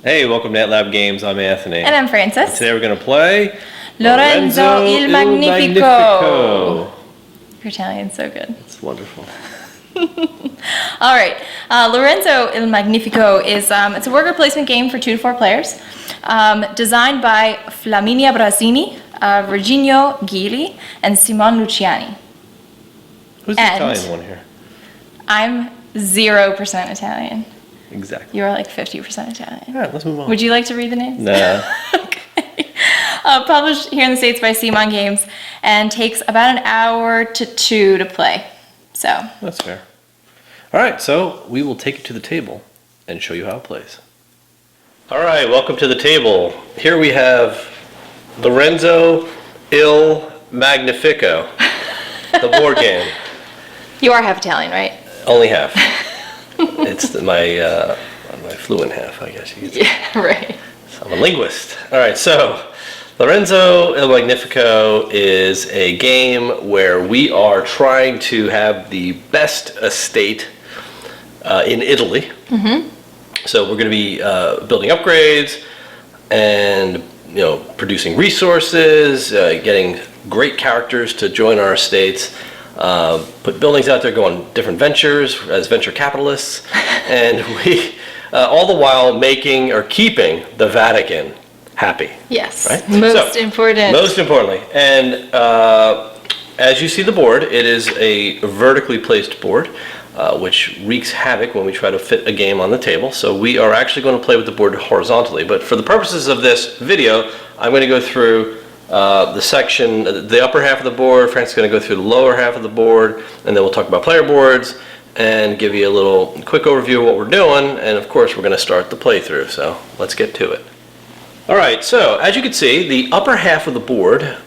Hey, welcome to NetLab Games. I'm Anthony. And I'm Francis. Today we're going to play Lorenzo il Magnifico. Your Italian's so good. It's wonderful. All right, Lorenzo il Magnifico is it's a worker placement game for 2 to 4 players, designed by Flaminia Brazzini, Virginio Ghili, and Simon Luciani. Who's the Italian one here? I'm 0% Italian. Exactly. You're like 50% Italian. All right, let's move on. Would you like to read the names? Nah. Okay. Published here in the States by Simon Games, and takes about an hour to 2 to play. So. That's fair. All right, so we will take it to the table and show you how it plays. All right, welcome to the table. Here we have Lorenzo il Magnifico, the board game. You are half Italian, right? Only half. It's my fluent half, I guess you could say. Yeah, right. So I'm a linguist. All right, so Lorenzo il Magnifico is a game where we are trying to have the best estate in Italy. Mm-hmm. So we're going to be building upgrades and producing resources, getting great characters to join our estates. Put buildings out there, go on different ventures as venture capitalists, and we all the while making or keeping the Vatican happy. Yes, right? Most important. Most importantly, and as you see the board, it is a vertically placed board, which wreaks havoc when we try to fit a game on the table. So we are actually going to play with the board horizontally, but for the purposes of this video, I'm going to go through the section, the upper half of the board. Frank's going to go through the lower half of the board, and then we'll talk about player boards and give you a little quick overview of what we're doing, and of course we're going to start the playthrough, so let's get to it. Alright, so as you can see, the upper half of the board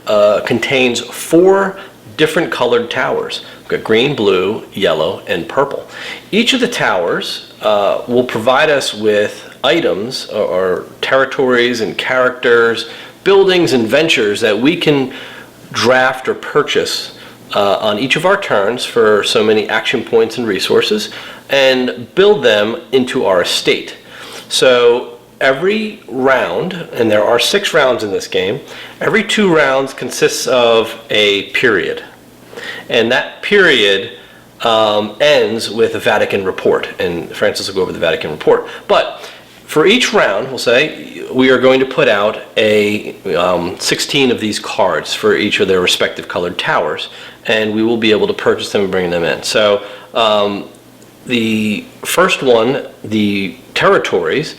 contains 4 different colored towers. We've got green, blue, yellow, and purple. Each of the towers will provide us with items or territories and characters, buildings and ventures that we can draft or purchase on each of our turns for so many action points and resources, and build them into our estate. So every round, and there are 6 rounds in this game, every 2 rounds consists of a period. And that period ends with a Vatican report, and Francis will go over the Vatican report. But for each round, we'll say, we are going to put out a 16 of these cards for each of their respective colored towers, and we will be able to purchase them and bring them in. So the first one, the territories,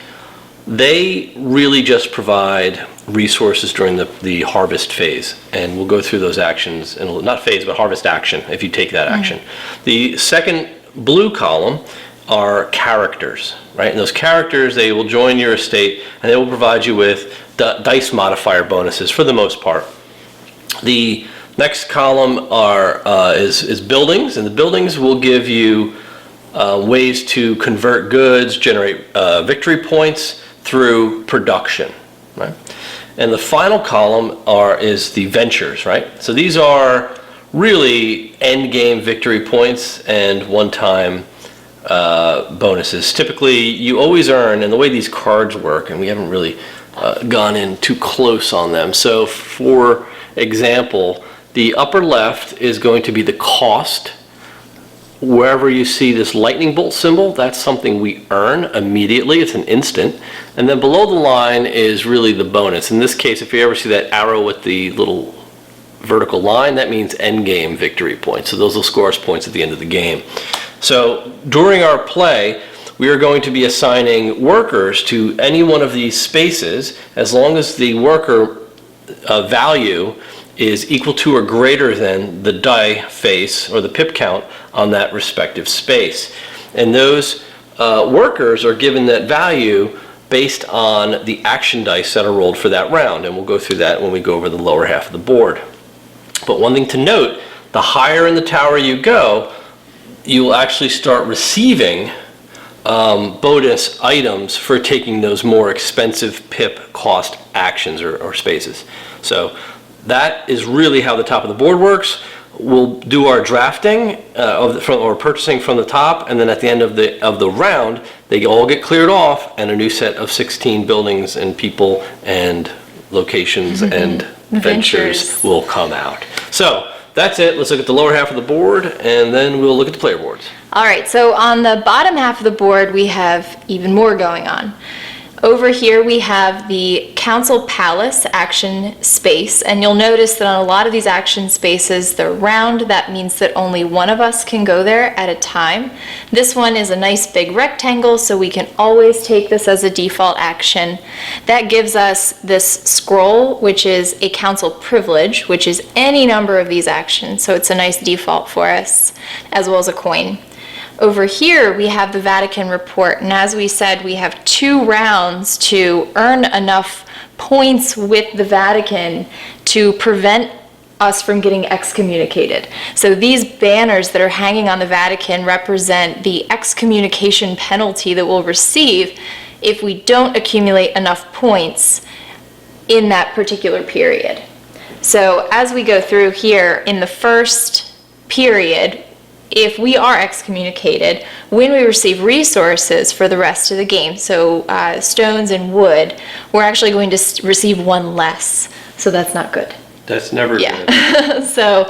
they really just provide resources during the harvest phase, and we'll go through those actions, and not phase, but harvest action, if you take that action. The second blue column are characters, right? And those characters, they will join your estate, and they will provide you with dice modifier bonuses for the most part. The next column is buildings, and the buildings will give you ways to convert goods, generate victory points through production, right? And the final column is the ventures, right? So these are really end game victory points and one-time bonuses. Typically, you always earn, and the way these cards work, and we haven't really gone in too close on them. So for example, the upper left is going to be the cost. Wherever you see this lightning bolt symbol, that's something we earn immediately. It's an instant. And then below the line is really the bonus. In this case, if you ever see that arrow with the little vertical line, that means end game victory points. So those will score us points at the end of the game. So during our play, we are going to be assigning workers to any one of these spaces as long as the worker value is equal to or greater than the die face or the pip count on that respective space. And those workers are given that value based on the action dice that are rolled for that round, and we'll go through that when we go over the lower half of the board. But one thing to note, the higher in the tower you go, you will actually start receiving bonus items for taking those more expensive pip cost actions or spaces. So that is really how the top of the board works. we'll do our drafting or purchasing from the top, and then at the end of the round, they all get cleared off, and a new set of 16 buildings and people and locations and ventures will come out. So that's it. Let's look at the lower half of the board, and then we'll look at the player boards. All right, so on the bottom half of the board, we have even more going on. Over here, we have the Council Palace action space, and you'll notice that on a lot of these action spaces, they're round. That means that only one of us can go there at a time. This one is a nice big rectangle, so we can always take this as a default action. That gives us this scroll, which is a council privilege, which is any number of these actions, so it's a nice default for us, as well as a coin. Over here, we have the Vatican report, and as we said, we have 2 rounds to earn enough points with the Vatican to prevent us from getting excommunicated. So these banners that are hanging on the Vatican represent the excommunication penalty that we'll receive if we don't accumulate enough points in that particular period. So as we go through here, in the first period, if we are excommunicated, when we receive resources for the rest of the game, so stones and wood, we're actually going to receive 1 less. So that's not good. That's never good. So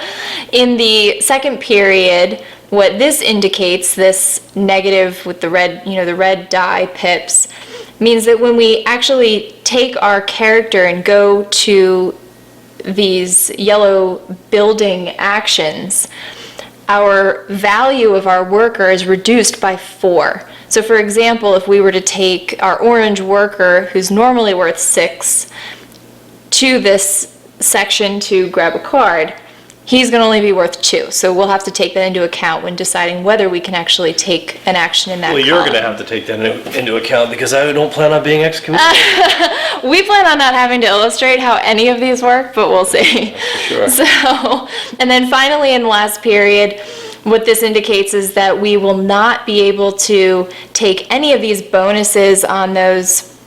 in the second period, what this indicates, this negative with the red, the red die pips, means that when we actually take our character and go to these yellow building actions, our value of our worker is reduced by 4. So for example, if we were to take our orange worker, who's normally worth 6, to this section to grab a card, he's going to only be worth 2. So we'll have to take that into account when deciding whether we can actually take an action in that column. Well, you're going to have to take that into account because I don't plan on being excommunicated. We plan on not having to illustrate how any of these work, but we'll see. Sure. So, and then finally in the last period, what this indicates is that we will not be able to take any of these bonuses on those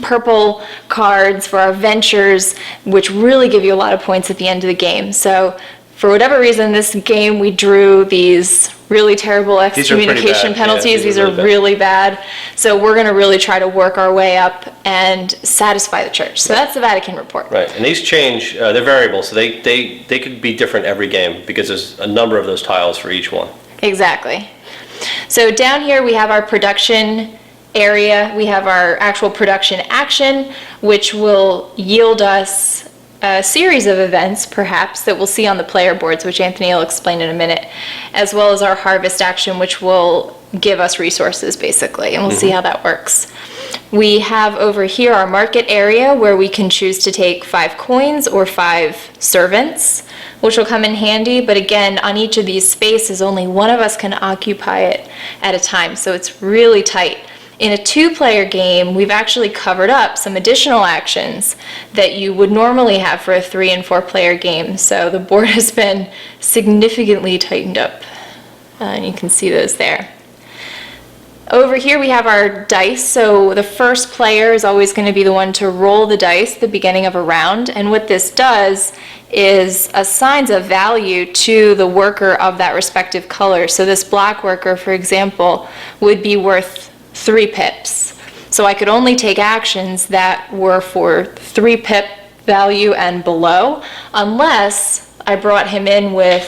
purple cards for our ventures, which really give you a lot of points at the end of the game. So for whatever reason, this game we drew these really terrible excommunication penalties. These are really bad. So we're going to really try to work our way up and satisfy the church. So that's the Vatican report. Right, and these change, they're variable, so they could be different every game because there's a number of those tiles for each one. Exactly. So down here we have our production area. We have our actual production action, which will yield us a series of events, perhaps, that we'll see on the player boards, which Anthony will explain in a minute, as well as our harvest action, which will give us resources, basically, and we'll see how that works. We have over here our market area, where we can choose to take 5 coins or 5 servants, which will come in handy, but again, on each of these spaces, only one of us can occupy it at a time, so it's really tight. In a 2-player game, we've actually covered up some additional actions that you would normally have for a 3- and 4-player game. So the board has been significantly tightened up, and you can see those there. Over here we have our dice. So the first player is always going to be the one to roll the dice at the beginning of a round, and what this does is assigns a value to the worker of that respective color. So this black worker, for example, would be worth 3 pips. So I could only take actions that were for 3 pip value and below, unless I brought him in with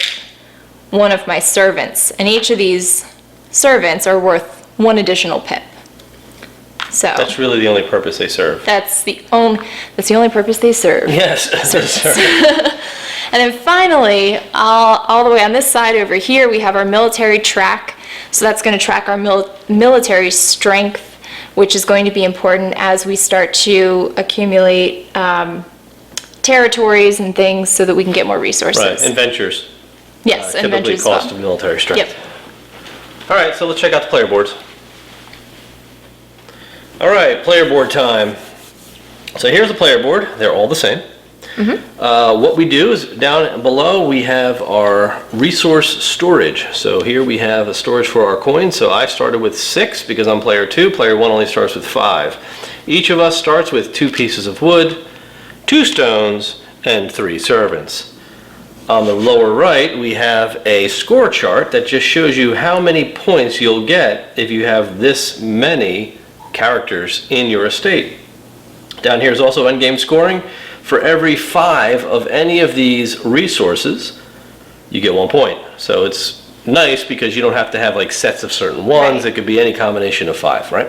one of my servants. And each of these servants are worth 1 additional pip. So that's really the only purpose they serve. That's the only purpose they serve. Yes. And then finally, all the way on this side over here, we have our military track. So that's going to track our military strength, which is going to be important as we start to accumulate territories and things so that we can get more resources. Right, and ventures. Yes, and typically ventures cost of military strength. Yep. All right, so let's check out the player boards. All right, player board time. So here's the player board. They're all the same. What we do is down below we have our resource storage. So here we have a storage for our coins. So I started with 6 because I'm player 2. Player 1 only starts with 5. Each of us starts with 2 pieces of wood, 2 stones, and 3 servants. On the lower right, we have a score chart that just shows you how many points you'll get if you have this many characters in your estate. Down here is also endgame scoring. For every 5 of any of these resources, you get 1 point. So it's nice because you don't have to have like sets of certain ones. It could be any combination of 5, right?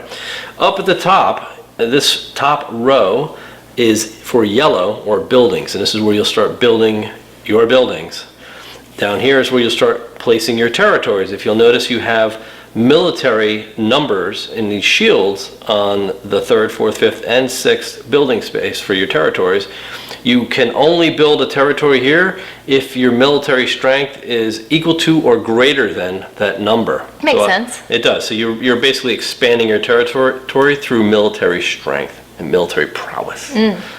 Up at the top, this top row is for yellow or buildings, and this is where you'll start building your buildings. Down here is where you'll start placing your territories. If you'll notice, you have military numbers in these shields on the 3rd, 4th, 5th, and 6th building space for your territories. You can only build a territory here if your military strength is equal to or greater than that number. Makes sense. It does. So you're basically expanding your territory through military strength and military prowess,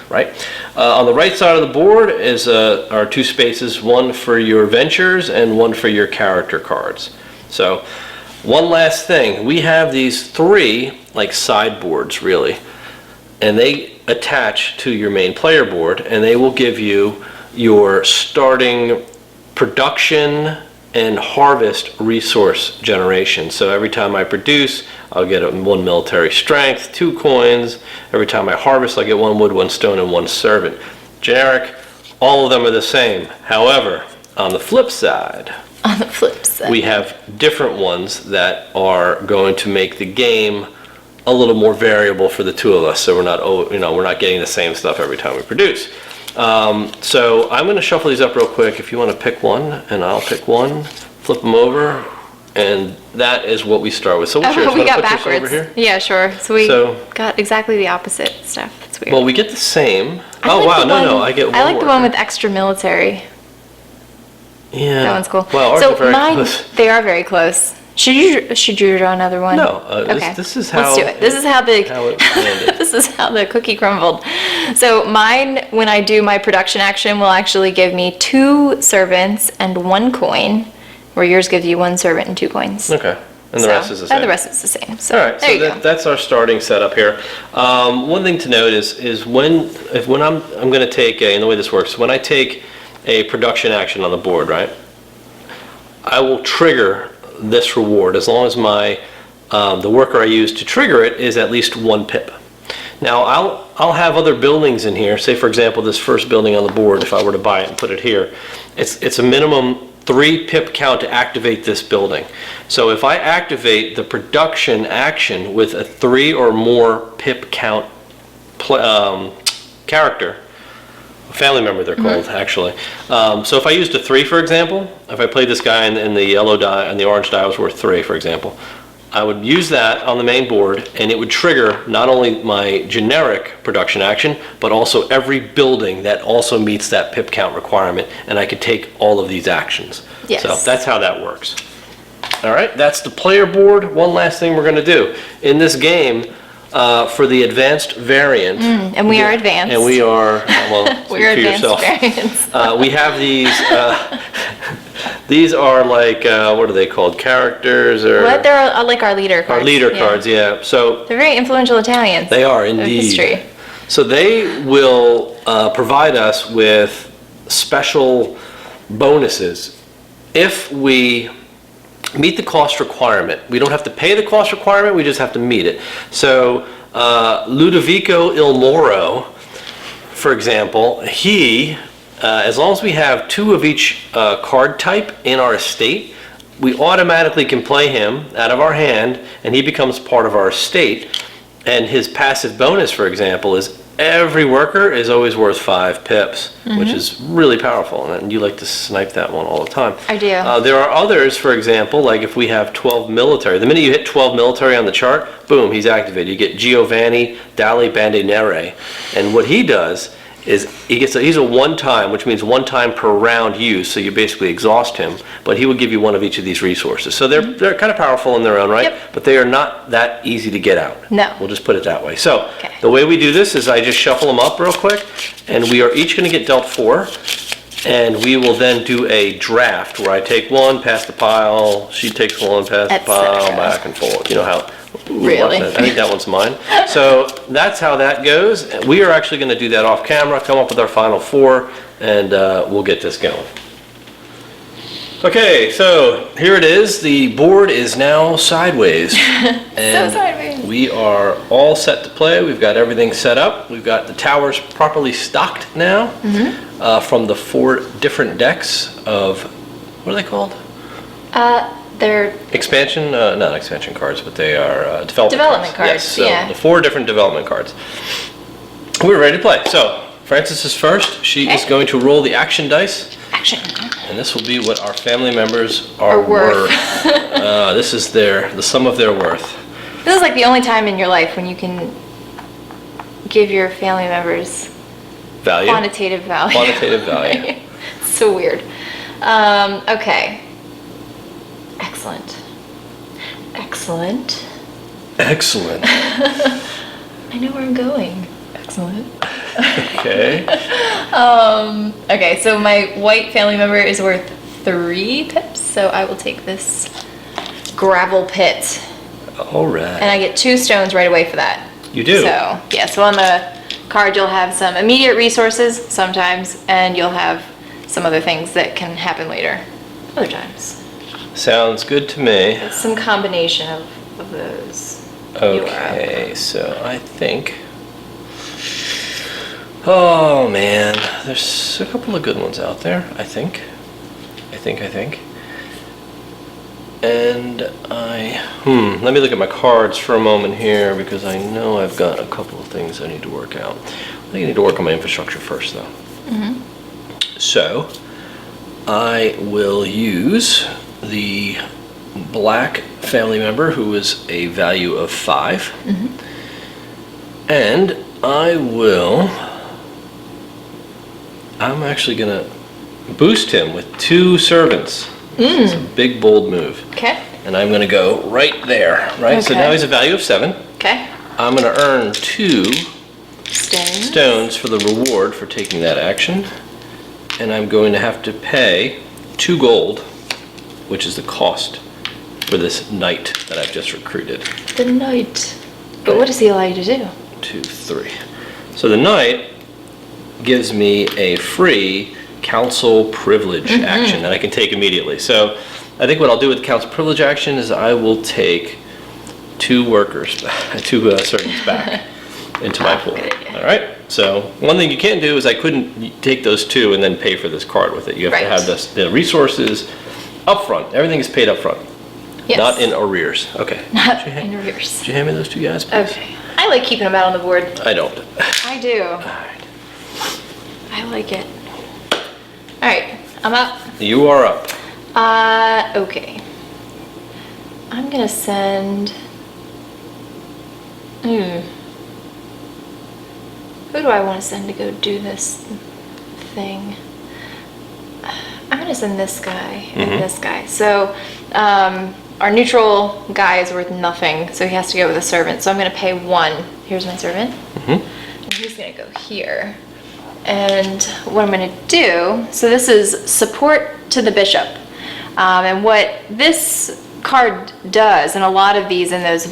right? On the right side of the board is are 2 spaces, one for your ventures and one for your character cards. So one last thing, we have these 3 like sideboards really, and they attach to your main player board, and they will give you your starting production and harvest resource generation. So every time I produce, I'll get 1 military strength, 2 coins. Every time I harvest, I'll get 1 wood, 1 stone, and 1 servant. Generic, all of them are the same. However, on the flip side, we have different ones that are going to make the game a little more variable for the 2 of us. So we're not getting the same stuff every time we produce. So I'm going to shuffle these up real quick. If you want to pick one, and I'll pick one, flip them over, and that is what we start with. So what's yours? We got put this backwards. over here? Yeah, sure. So we got exactly the opposite stuff. That's weird. Well, we get the same. I Oh like wow, the no, one- I get one I like more. the one with extra military. Yeah. That one's cool. Well, ours so are very mine, close. they are very close. Should you draw another one? No, Okay. this is how. Let's do it. This is how the how it landed. this is how the cookie crumbled. So mine, when I do my production action, will actually give me 2 servants and 1 coin, where yours gives you 1 servant and 2 coins. Okay, and the rest is the same. The rest is the same. So All right, there so you go. that's our starting setup here. One thing to note is when I'm going to take and the way this works, when I take a production action on the board, right, I will trigger this reward as long as my the worker I use to trigger it is at least 1 pip. Now I'll have other buildings in here. Say for example this first building on the board, if I were to buy it and put it here, it's a minimum 3 pip count to activate this building. So if I activate the production action with a 3 or more pip count character, a family member they're called actually. So if I used a 3 for example, if I played this guy and the yellow die and the orange die was worth 3 for example, I would use that on the main board and it would trigger not only my generic production action, but also every building that also meets that pip count requirement, and I could take all of these actions. Yes. So that's how that works. All right, that's the player board. One last thing we're going to do. In this game, for the advanced variant. And we are advanced. And we are, well, We are speak for advanced yourself. variants. We have these are like, what are they called? Characters or? What? They're like our leader cards. Our leader cards, yeah. So They're very influential Italians. they are of indeed. history. So they will provide us with special bonuses if we meet the cost requirement. We don't have to pay the cost requirement, we just have to meet it. So Ludovico Il Moro, for example, he, as long as we have 2 of each card type in our estate, we automatically can play him out of our hand and he becomes part of our estate. And his passive bonus, for example, is every worker is always worth 5 pips, which is really powerful. And you like to snipe that one all the time. I do. There are others, for example, like if we have 12 military. The minute you hit 12 military on the chart, boom, he's activated. You get Giovanni Dali Bandinere. And what he does is he's a one-time, which means 1 time per round use, so you basically exhaust him, but he will give you 1 of each of these resources. So they're kind of powerful in their own right, but they are not that easy to get out. No. We'll just put it that way. So the way we do this is I just shuffle them up real quick, and we are each going to get dealt 4, and we will then do a draft where I take 1, pass the pile, she takes 1, pass the pile, back and forth. You know how. Really? I think that one's mine. So that's how that goes. We are actually going to do that off camera, come up with our final 4, and we'll get this going. Okay, so here it is. The board is now sideways. And sideways. we are all set to play. We've got everything set up. We've got the towers properly stocked now from the 4 different decks of, what are they called? They're Expansion, not expansion cards, but they are development cards. Yes, so yeah. the 4 different development cards. We're ready to play. So Frances is first. She is going to roll the action dice. Action. And this will be what our family members are worth. This is the sum of their worth. This is like the only time in your life when you can give your family members Value? quantitative value. Quantitative value. Right? So weird. Okay. Excellent. Excellent. Excellent. I know where I'm going. Excellent. Okay. Okay, so my white family member is worth 3 pips, so I will take this gravel pit. All right. And I get 2 stones right away for that. You do? So, yeah, so on the card you'll have some immediate resources sometimes, and you'll have some other things that can happen later other times. Sounds good to me. It's some combination of those. You are up. Okay, so I think... Oh man, there's a couple of good ones out there, I think. And let me look at my cards for a moment here because I know I've got a couple of things I need to work out. I think I need to work on my infrastructure first though. So, I will use the black family member who is a value of 5. And I'm actually gonna boost him with 2 servants. It's a big, bold move. Okay. And I'm gonna go right there, right? So Okay. now he's a value of 7. Okay. I'm gonna earn 2 Stones. stones for the reward for taking that action. And I'm going to have to pay 2 gold, which is the cost for this knight that I've just recruited. The knight. But what does he allow you to do? 2, 3. So the knight gives me a free council privilege action that I can take immediately. So I think what I'll do with the council privilege action is I will take 2 servants back into my pool. Good idea. All right. So one thing you can't do is I couldn't take those 2 and then pay for this card with it. You have to have the resources up front. Everything is paid up front. Yes. Not in arrears. Okay. Not in reverse. Could you hand me those 2 guys, please? Okay. I like keeping them out on the board. I don't. I do. All right. I like it. All right, I'm up. You are up. Okay. I'm gonna send. Who do I want to send to go do this thing? I'm gonna send this guy and this guy. So, our neutral guy is worth nothing, so he has to go with a servant. So I'm gonna pay 1. Here's my servant. And he's gonna go here. And what I'm going to do, so this is support to the bishop. And what this card does, and a lot of these in that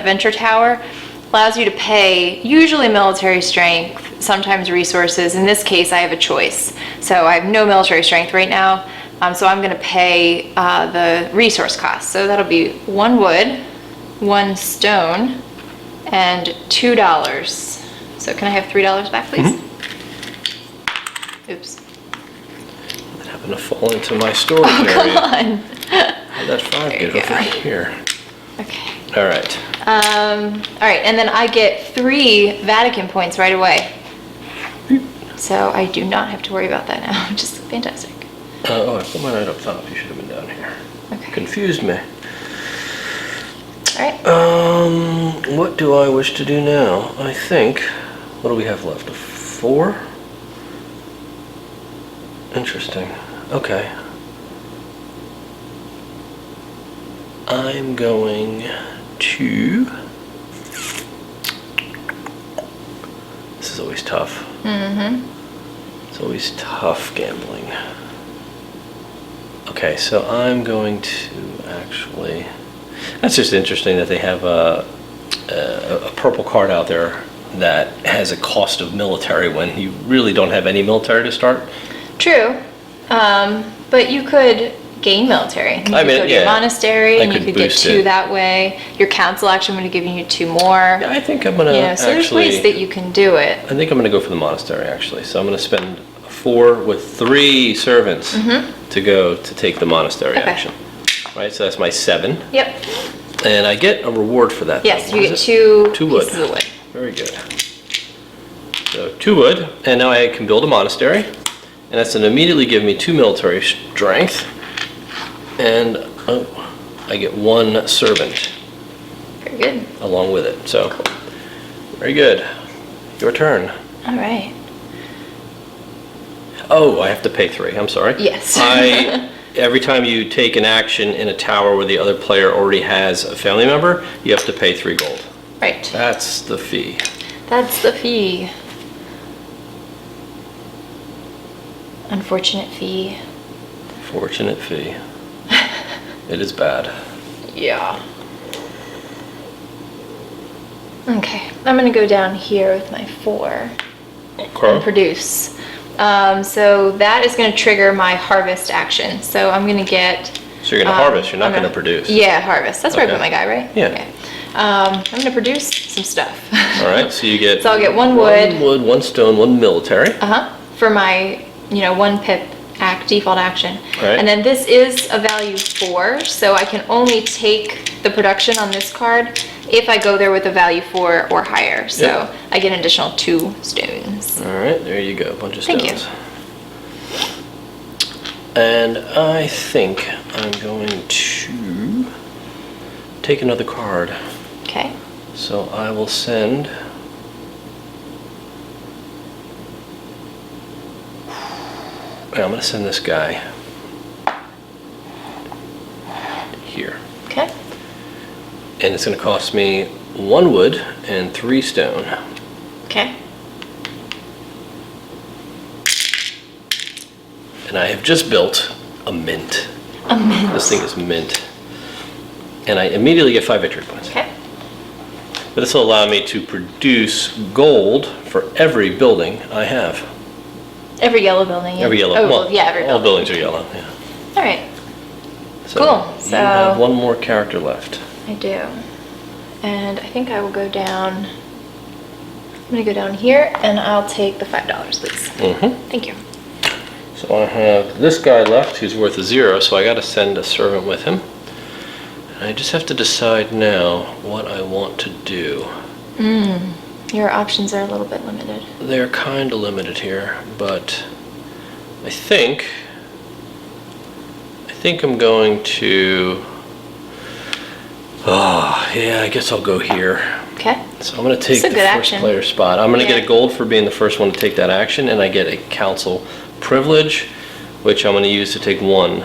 venture tower, allows you to pay usually military strength, sometimes resources. In this case, I have a choice. So I have no military strength right now. So I'm going to pay the resource cost. So that'll be 1 wood, 1 stone, and $2. So can I have $3 back, please? Oops. That happened to fall into my storage Oh, area. come on. How'd that 5 There get you over go. here? Okay. All right. All right, and then I get 3 Vatican points right away. So I do not have to worry about that now, which is fantastic. Oh, I put mine right up top. You should have been down here. Okay. Confused me. All right. What do I wish to do now? I think, what do we have left? A 4? Interesting. Okay. I'm going to... This is always tough. It's always tough gambling. Okay, so I'm going to actually... That's just interesting that they have a purple card out there that has a cost of military when you really don't have any military to start. True. But you could gain military. You could go to your monastery, and you could get 2 that way. Your council action would have given you 2 more. Yeah, I think I'm gonna so there's ways that you can do it. I think I'm gonna go for the monastery actually. So I'm gonna spend 4 with 3 servants to go to take the monastery action. Right, so that's my 7. Yep. And I get a reward for that. Yes, though. you get 2 wood. pieces of wood. Very good. So 2 wood, and now I can build a monastery, and that's gonna immediately give me 2 military strength, and I get 1 servant. Very good. Along with it. So, very good. Your turn. All right. Oh, I have to pay 3. I'm sorry. Yes. Every time you take an action in a tower where the other player already has a family member, you have to pay 3 gold. Right. That's the fee. That's the fee. Unfortunate fee. Fortunate fee. It is bad. Yeah. Okay, I'm gonna go down here with my 4 and produce. So that is gonna trigger my harvest action. So I'm gonna get. So you're gonna harvest. You're not gonna produce. Yeah, harvest. That's where I put my guy, right? Yeah. Okay. I'm gonna produce some stuff. All right. So you get. So I'll get 1 wood. 1 wood, 1 stone, 1 military. For my 1 pip default action. Right. And then this is a value 4, so I can only take the production on this card if I go there with a value 4 or higher. So I get an additional 2 stones. All right, there you go, a bunch of Thank stones. And I think I'm going to take another card. Okay. So I will send. I'm going to send this guy here. Okay. And it's going to cost me 1 wood and 3 stone. Okay. And I have just built a mint. A mint. This thing is mint. And I immediately get 5 victory points. Okay. But this will allow me to produce gold for every building I have. Every yellow building. Yeah. Every yellow. Oh, well, yeah, every building. All buildings are yellow. Yeah. All right. So Cool. You So have 1 more character left. I do, and I think I will go down. I'm gonna go down here, and I'll take the $5, please. Thank you. So I have this guy left who's worth 0, so I got to send a servant with him. And I just have to decide now what I want to do. Your options are a little bit limited. They're kind of limited here, but I think I'm going to. Oh, yeah, I guess I'll go here. Okay. So I'm going to take the first action. player spot. I'm going to get a gold for being the first one to take that action, and I get a council privilege, which I'm going to use to take 1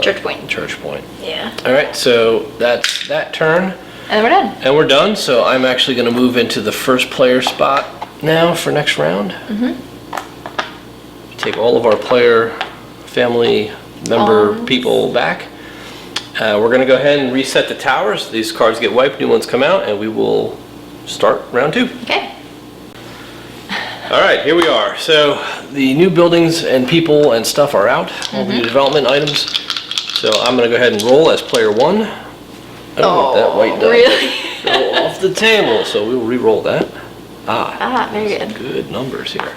Church point. church point. Yeah. All right, so that's that turn. And then we're done. And we're done, so I'm actually going to move into the first player spot now for next round. Take all of our player, family, member, people back. We're going to go ahead and reset the towers. These cards get wiped, new ones come out, and we will start round 2. Okay. All right, here we are. So the new buildings and people and stuff are out, all the new development items. So I'm going to go ahead and roll as player 1. Oh, that white die really? fell off the table, so we'll re-roll that. Very good. Good numbers here.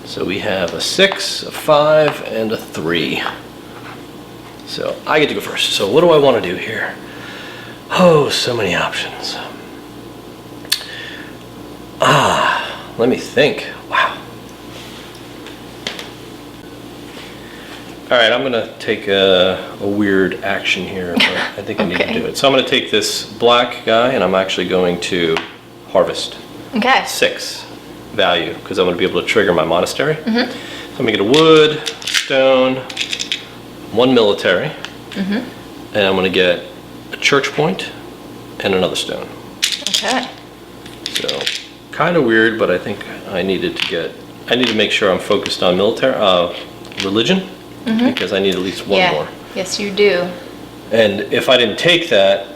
So we have a 6, a 5, and a 3. So I get to go first. So what do I want to do here? Oh, so many options. Let me think. Wow. All right, I'm going to take a weird action here, but I think I need to do it. So I'm going to take this black guy, and I'm actually going to harvest. Okay. 6 value, because I'm going to be able to trigger my monastery. So I'm going to get a wood, stone, 1 military, and I'm going to get a church point and another stone. Okay. So kind of weird, but I think I need to make sure I'm focused on religion, because I need at least 1 more. Yes, you do. And if I didn't take that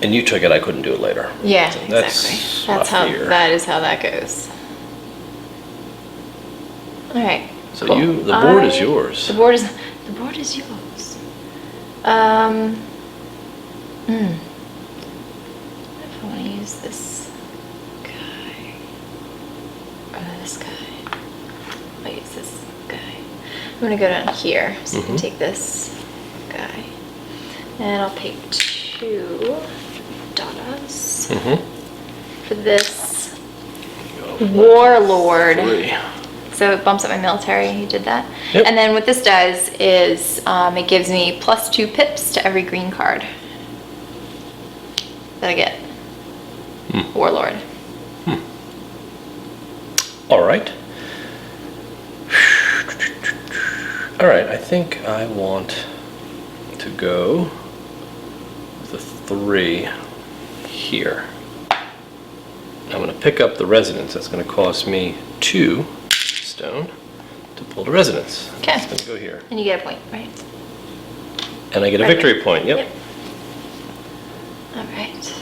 and you took it, I couldn't do it later. Yeah, So exactly. That is how that goes. All right. So Cool. the board is yours. The board is yours. If I want to use this guy or this guy, I'll use this guy. I'm gonna go down here so you can take this guy, and I'll pay 2 dollars for this warlord. 3. So it bumps up my military. He did that. Yep. And then what this does is it gives me +2 pips to every green card that I get. Warlord. All right. All right, I think I want to go with a 3 here. I'm going to pick up the residence. That's going to cost me 2 stone to pull the residence. Okay. It's going to go here. And you get a point, right? And I get a victory point, yep. All right.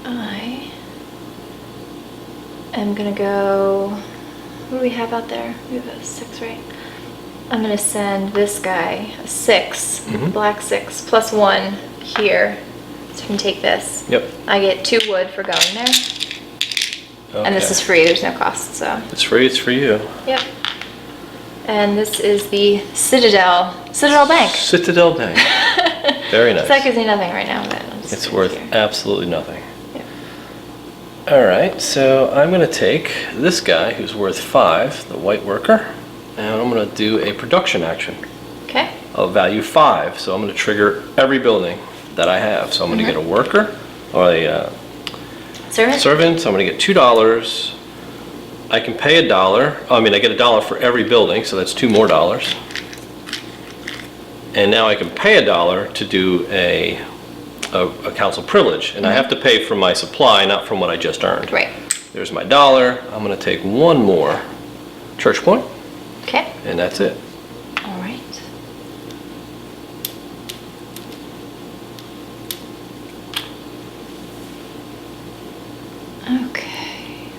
I am going to go... What do we have out there? We have a 6, right? I'm going to send this guy a 6, black 6, +1 here. So I can take this. Yep. I get 2 wood for going there. And this is free, there's no cost, so. It's free, it's for you. Yep. And this is the Citadel Bank. Citadel Bank. Very nice. So that gives me nothing right now, but I'm just It's gonna worth here. absolutely nothing. Yep. All right, so I'm going to take this guy who's worth 5, the white worker, and I'm going to do a production action Okay. of value 5. So I'm going to trigger every building that I have. So I'm going to get a worker or a Servant? So I'm going to get $2. I can pay $1. I mean, I get $1 for every building, so that's 2 more dollars. And now I can pay $1 to do a council privilege, and I have to pay from my supply, not from what I just earned. Right. There's my $1. I'm going to take 1 more church point, Okay. and that's it. All right. Okay.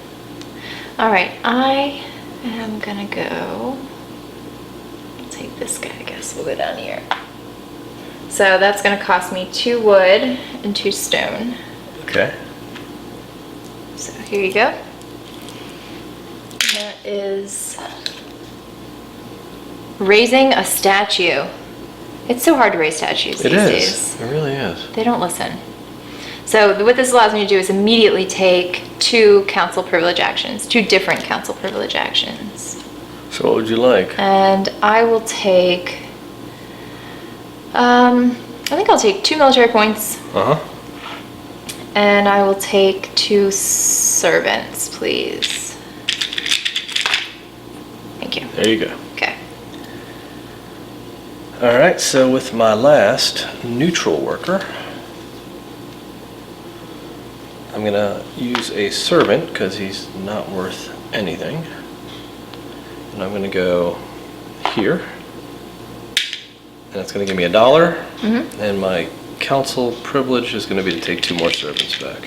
All right, I am gonna go, I'll take this guy, I guess, we'll go down here. So that's gonna cost me 2 wood and 2 stone. Okay. So here you go. That is raising a statue. It's so hard to raise statues It these is. days. It really is. They don't listen. So what this allows me to do is immediately take 2 council privilege actions, 2 different council privilege actions. So what would you like? And I will take, I think I'll take 2 military points, Uh-huh. and I will take 2 servants, please. Thank you. There you go. Okay. All right, so with my last neutral worker, I'm gonna use a servant because he's not worth anything. And I'm gonna go here. And it's gonna give me $1. And my council privilege is gonna be to take 2 more servants back.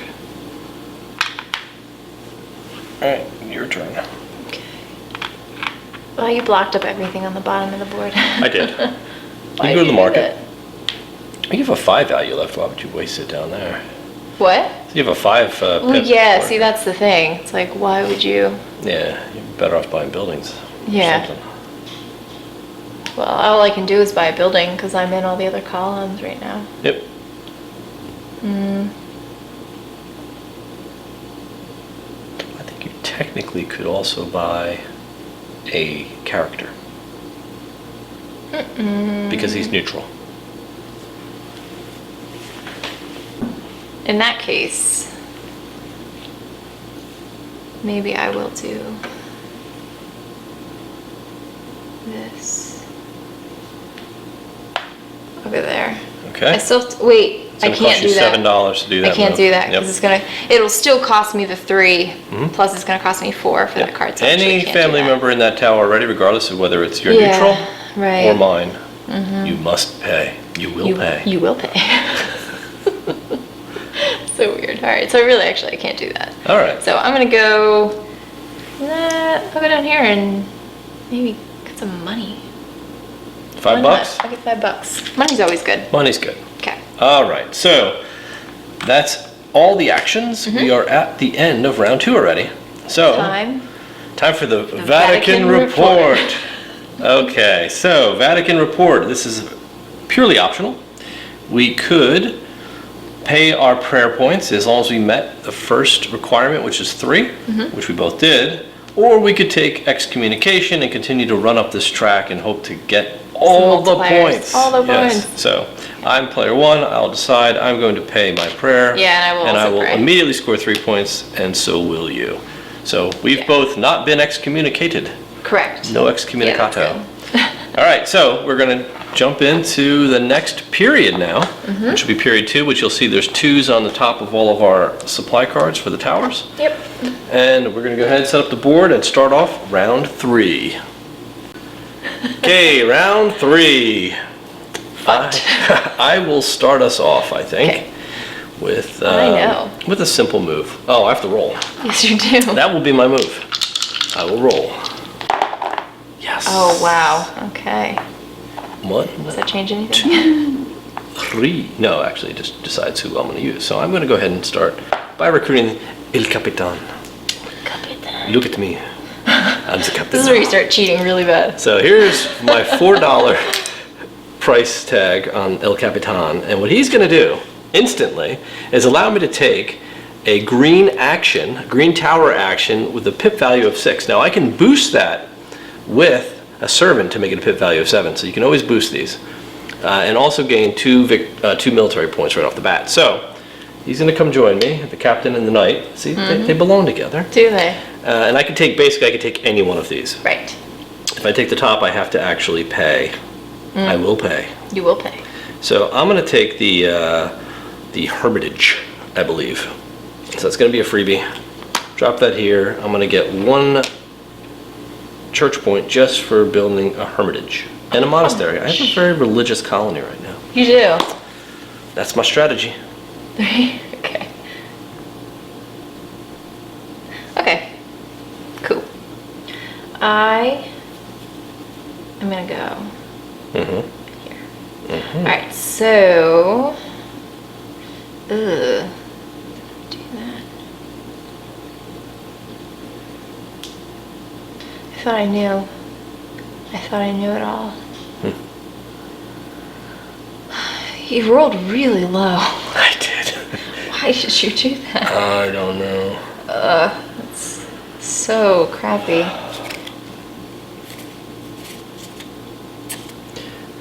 All right, your turn. Okay. Well, you blocked up everything on the bottom of the board. I did. Why You can go to did the do market. that? You have a 5 value left. Why would you waste it down there? What? You have a 5 Well, pip yeah, for it. see, that's the thing. It's like, why would you? Yeah, you're better off buying buildings. Or Yeah. something. Well, all I can do is buy a building because I'm in all the other columns right now. Yep. I think you technically could also buy a character. Because he's neutral. In that case, maybe I will do this. I'll go there. Okay. I still, wait, It's I gonna can't cost you do that. $7 to do that. I can't move. do that Yep. because it'll still cost me the 3, plus it's gonna cost me 4 for that card. So I actually Any can't do family that. member in that tower already, regardless of whether it's your Yeah, neutral right. or mine, you must pay. You will pay. You will pay. So weird. All right, so I can't do that. All right. So I'm gonna go, I'll go down here and maybe, some money. $5 bucks? I'll get $5. Money's always good. Money's good. Okay. All right, so that's all the actions. We are at the end of round 2 already. So, time for the Vatican Report. Okay, so Vatican Report. This is purely optional. We could pay our prayer points as long as we met the first requirement, which is 3, which we both did. Or we could take excommunication and continue to run up this track and hope to get all the points. All the points. So I'm player 1. I'll decide I'm going to pay my prayer. Yeah, and I will pray. Immediately score 3 points, and so will you. So we've both not been excommunicated. Correct. No excommunicato. Yeah, all right, so we're going to jump into the next period now, which will be period 2, which you'll see there's 2s on the top of all of our supply cards for the towers. Yep. And we're going to go ahead and set up the board and start off round 3. Okay, round 3. I will start us off, I think, with a simple move. Oh, I have to roll. Yes, you do. That will be my move. I will roll. Yes. Oh, wow. Okay. 1. Does that change anything? 2, 3. No, actually, it just decides who I'm going to use. So I'm going to go ahead and start by recruiting El Capitan. Capitan. Look at me. I'm the captain. This is where you start cheating really bad. So here's my $4 price tag on El Capitan. And what he's going to do instantly is allow me to take a green tower action with a pip value of 6. Now I can boost that with a servant to make it a pip value of 7. So you can always boost these. And also gain 2 military points right off the bat. So he's going to come join me, the captain and the knight. See, they belong together. Do they? And I can take any one of these. Right. If I take the top, I have to actually pay. I will pay. You will pay. So I'm going to take the Hermitage, I believe. So it's going to be a freebie. Drop that here. I'm going to get 1 church point just for building a hermitage and a monastery. I have a very religious colony right now. You do? That's my strategy. Okay. Okay. Cool. I am going to go here. All right, so... do that. I thought I knew it all. You rolled really low. I did. Why did you do that? I don't know. That's so crappy.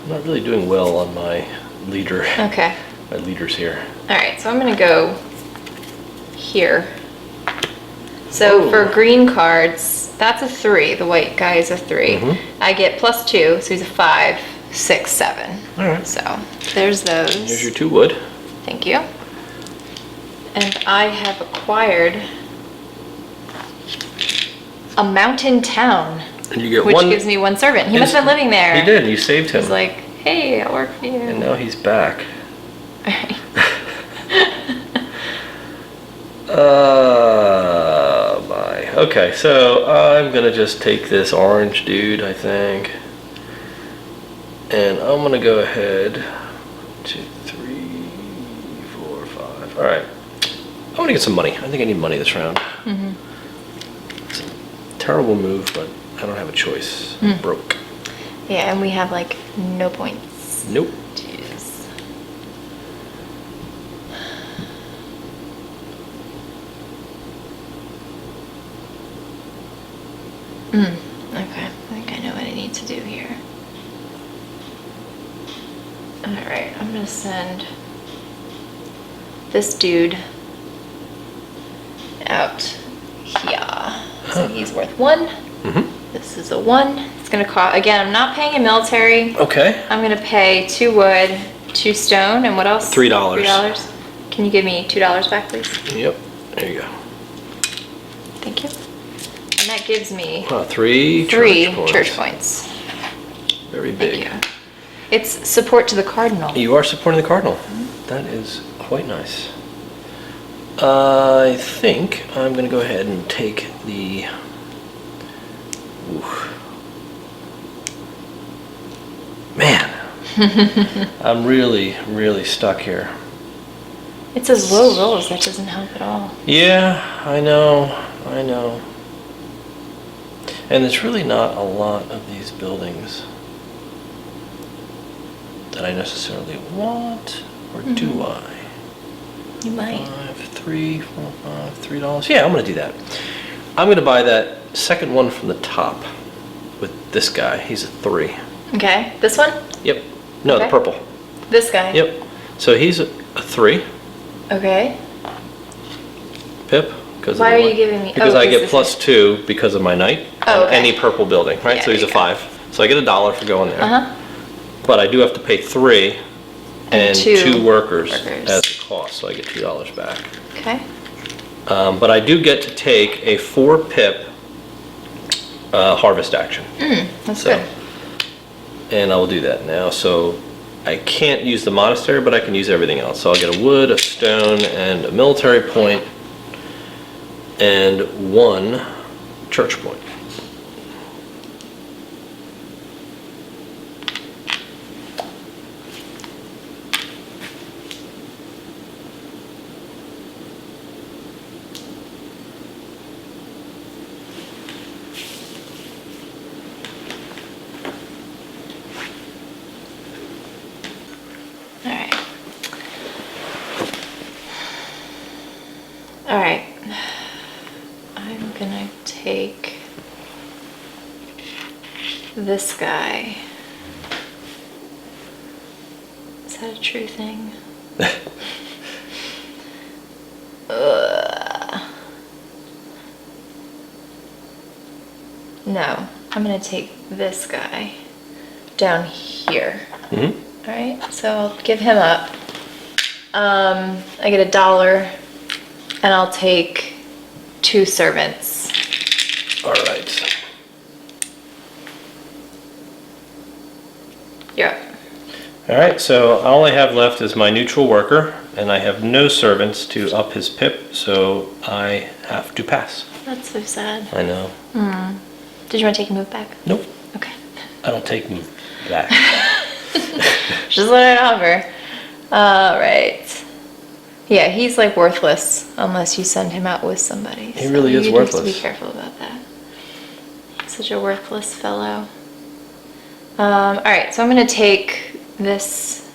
I'm not really doing well on my leader. Okay. My leaders here. All right, so I'm gonna go here. So for green cards, that's a 3. The white guy is a 3. I get +2, so he's a 5, 6, 7. All right. So there's those. Here's your 2 wood. Thank you. And I have acquired a mountain town, And you get which 1. gives me 1 servant. He must have been living there. He did. You saved him. He's like, hey, I'll work for you. And now he's back. Bye. Okay, so I'm gonna just take this orange dude, I think. And I'm gonna go ahead. 2, 3, 4, 5. All right. I want to get some money. I think I need money this round. It's a terrible move, but I don't have a choice. I'm broke. Yeah, and we have like no points. Nope. Jeez. Okay, I think I know what I need to do here. Alright, I'm gonna send this dude out here. So he's worth 1. This is a 1. It's gonna cost, again, I'm not paying a military. Okay. I'm gonna pay 2 wood, 2 stone, and what else? $3. $3. Can you give me $2 back, please? Yep. There you go. Thank you. And that gives me 3 church points. Very big. Thank you. It's support to the cardinal. You are supporting the cardinal. That is quite nice. I think I'm going to go ahead and take the... I'm really, really stuck here. It says low rolls. That doesn't help at all. Yeah, I know. And there's really not a lot of these buildings that I necessarily want, or do I? You might. $3, $4, $5, $3. Yeah, I'm gonna do that. I'm gonna buy that second one from the top with this guy. He's a 3. Okay. This one? Yep. No, Okay. the purple. This guy? Yep. So he's a 3. Okay. Pip. Why are you giving me? Because I get this +2 because of my knight Oh, on okay. any purple building, right? Yeah, So he's a there you go. 5. So I get $1 for going there. Uh-huh. But I do have to pay 3 and two 2 workers workers. as a cost, so I get $2 back. Okay. But I do get to take a 4 pip harvest action. That's So, good. and I will do that now. So I can't use the monastery, but I can use everything else. So I'll get a wood, a stone, and a military point, and 1 church point. All right. All right. I'm gonna take this guy. Is that a true thing? No, I'm gonna take this guy down here. Mm-hmm. All right, so I'll give him up. I get $1, and I'll take 2 servants. All right. You're up. All right, so all I have left is my neutral worker, and I have no servants to up his pip, so I have to pass. That's so sad. I know. Did you want to take a move back? Nope, Okay. I don't take move back. Just let it hover. All right. Yeah, he's like worthless unless you send him out with somebody. He really is you worthless. Have to be careful about that. He's such a worthless fellow. All right, so I'm gonna take this.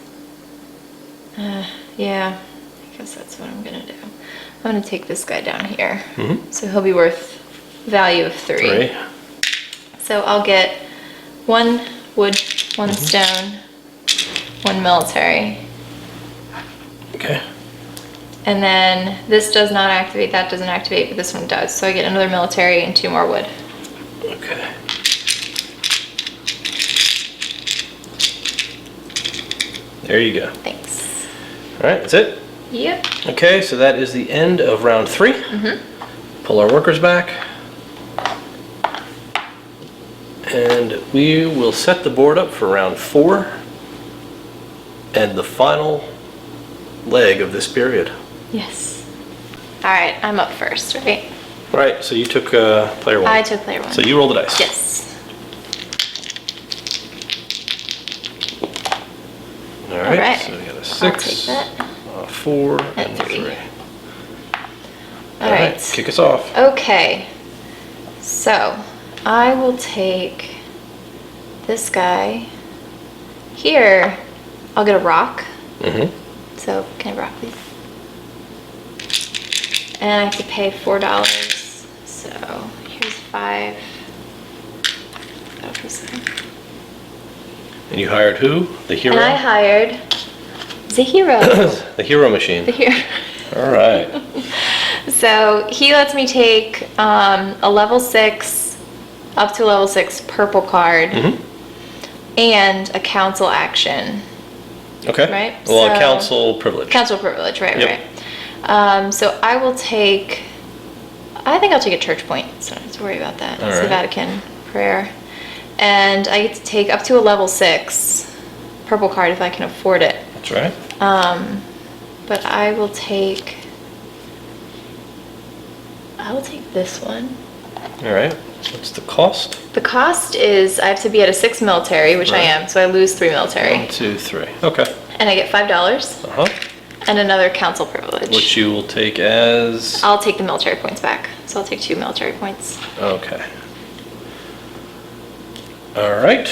Yeah, I guess that's what I'm gonna do. I'm gonna take this guy down here. So he'll be worth value of 3. 3. So I'll get 1 wood, 1 stone, 1 military. Okay. And then this does not activate, that doesn't activate, but this one does. So I get another military and 2 more wood. Okay. There you go. Thanks. All right, that's it. Yep. Okay, so that is the end of round 3. Pull our workers back. And we will set the board up for round 4 and the final leg of this period. Yes. All right, I'm up first, right? Right, so you took player 1. I took player 1. So you roll the dice. Yes. All right, right. so we got a I'll 6, take that. a 4, And and a 3. 3. All right. Kick us off. Okay. So I will take this guy here. I'll get a rock. So can I rock please? And I have to pay $4. So here's 5. Oh, this side. And you hired who? The hero? And I hired the hero. The hero machine. The hero. All right. So he lets me take a level 6, up to level 6 purple card, and a council action. Okay. Right, Well, a so- council privilege. Council privilege, right, Yep. right. So I will take, I think I'll take a church point, so I don't have to worry about that. All It's the right. Vatican prayer. And I get to take up to a level 6 purple card if I can afford it. That's right. But I will take this one. All right. What's the cost? The cost is I have to be at a 6 military, which I Right. am, so I lose 3 military. 1, 2, 3. Okay. And I get $5 Uh-huh. and another council privilege. Which you will take as... I'll take the military points back. So I'll take 2 military points. Okay. All right.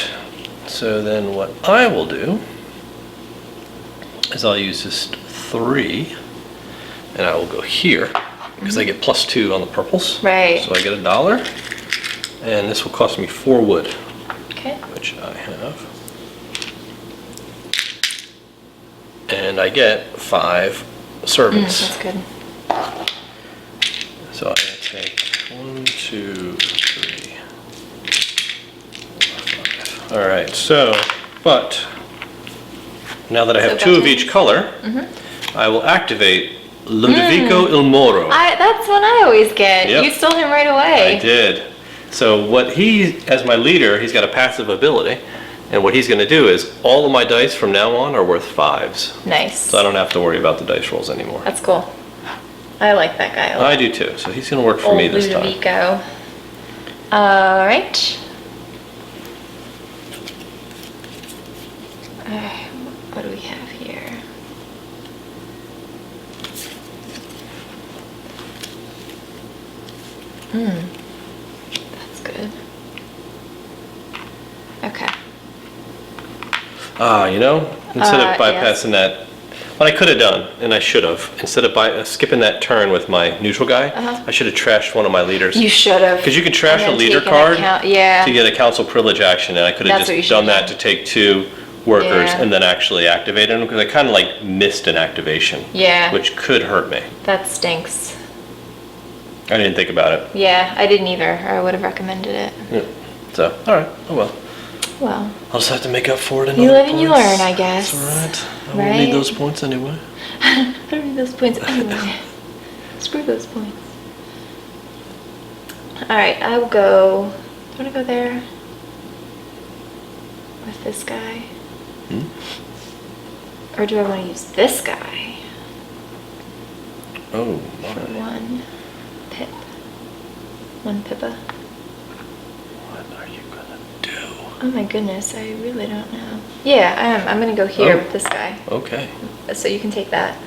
So then what I will do is I'll use this 3, and I will go here, because I get +2 on the purples. Right. So I get $1, and this will cost me 4 wood, Okay. which I have. And I get 5 servants. That's good. So I'm gonna take 1, 2, 3, 4, 5. All right, so, but now that I have So 2 of gotcha. each color, I will activate Magnifico il Moro. That's one I always get. Yep. You stole him right away. I did. So what he, as my leader, he's got a passive ability, and what he's gonna do is all of my dice from now on are worth 5s. Nice. So I don't have to worry about the dice rolls anymore. That's cool. I like that guy a lot. I do too, so he's gonna work for me this time. Ludovico. All right. What do we have here? That's good. Okay. You know, instead of Yes. bypassing that, what I could have done, and I should have, instead of skipping that turn with my neutral guy, I should have trashed one of my leaders. You should have. Because you can trash And a then leader taken card yeah. to get a council privilege action, and I could have That's what you just should done have that to take 2 workers Yeah. and then actually activated them, because I kind of like missed an activation. Yeah. Which could hurt me. That stinks. I didn't think about it. Yeah, I didn't either. Or I would have recommended it. Yeah. So, alright, oh well. Well, I'll just have to make up for it in You other live and you points. learn, I guess. That's alright. I won't Right? need those points anyway. I don't need those points anyway. Screw those points. Alright, I will go. Do you want to go there? With this guy? Or do I want to use this guy? Oh, For my. 1 pip. 1 pippa. What are you gonna do? Oh my goodness, I really don't know. Yeah, I am. I'm going to go here Oh. with this guy. Okay, So you can take that.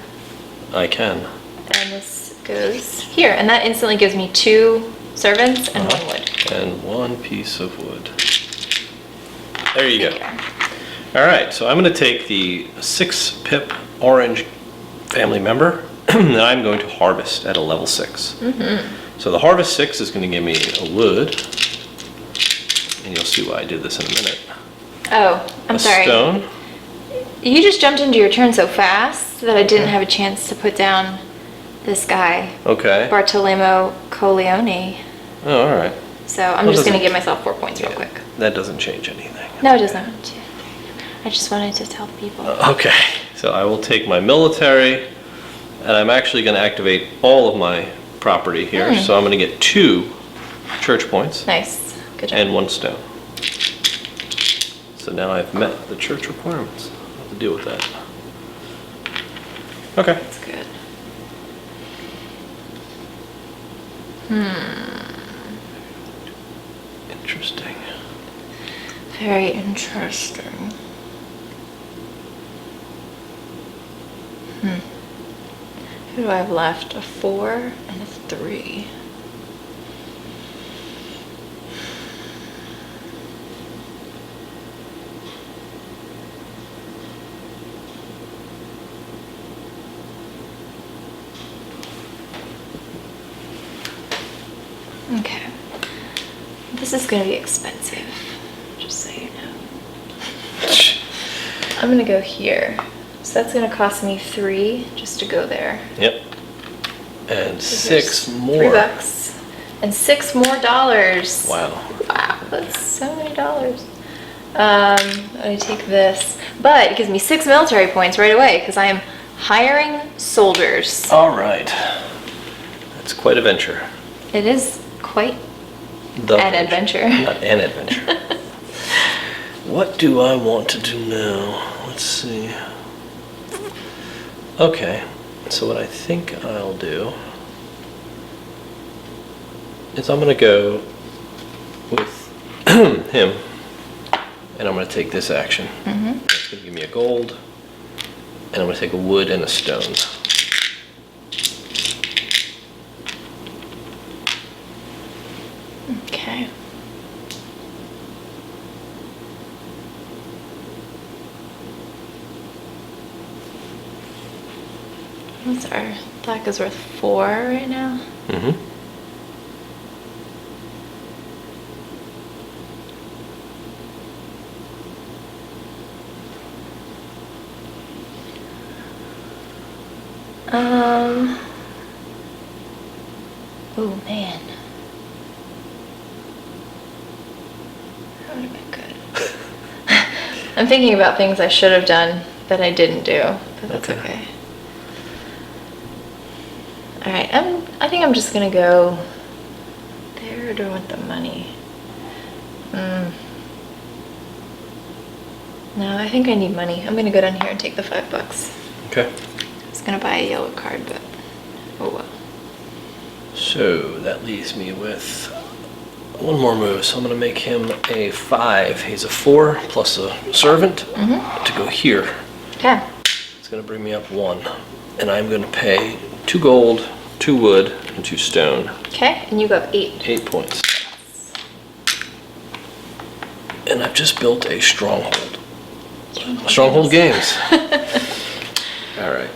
I can. And this goes here. And that instantly gives me 2 servants and 1 wood. And 1 piece of wood. There you go. There. All right, so I'm going to take the 6 pip orange family member, and I'm going to harvest at a level 6. So the harvest 6 is going to give me a wood, and you'll see why I did this in a minute. Oh, I'm a sorry. stone. You just jumped into your turn so fast that I didn't have a chance to put down this guy, Okay. Bartolomeo Coleone. Oh, all right. So I'm Well, just going doesn't- to give myself 4 points real quick. That doesn't change anything. No, it does not. I just wanted to tell people. Okay, so I will take my military, and I'm actually going to activate all of my property here. So I'm going to get 2 church points Nice. Good job. and 1 stone. So now I've met the church requirements. I'll have to deal with that. Okay. That's good. Interesting. Very interesting. Who do I have left? A 4 and a 3. Okay. This is going to be expensive, just so you know. I'm going to go here. So that's going to cost me 3 just to go there. Yep. And So 6 there's more. $3 and $6 more. Wow. Wow, that's so many dollars. I take this, but it gives me 6 military points right away because I am hiring soldiers. All right. That's quite a venture. It is quite The an adventure. Not an adventure. What do I want to do now? Let's see. Okay, so what I think I'll do is I'm going to go with him, and I'm going to take this action. It's going to give me a gold, and I'm going to take a wood and a stone. Okay. What's our black is worth 4 right now? Oh man. How would have been good? I'm thinking about things I should have done that I didn't do, but that's okay. All right, I think I'm just gonna go there. Or do I want the money? No, I think I need money. I'm gonna go down here and take the $5. Okay. I was gonna buy a yellow card, but oh well. So that leaves me with one more move. So I'm going to make him a 5. He's a 4 plus a servant to go here. Okay. It's going to bring me up 1. And I'm going to pay 2 gold, 2 wood, and 2 stone. Okay, and you go up 8. 8 points. And I've just built a stronghold. Stronghold games. All right.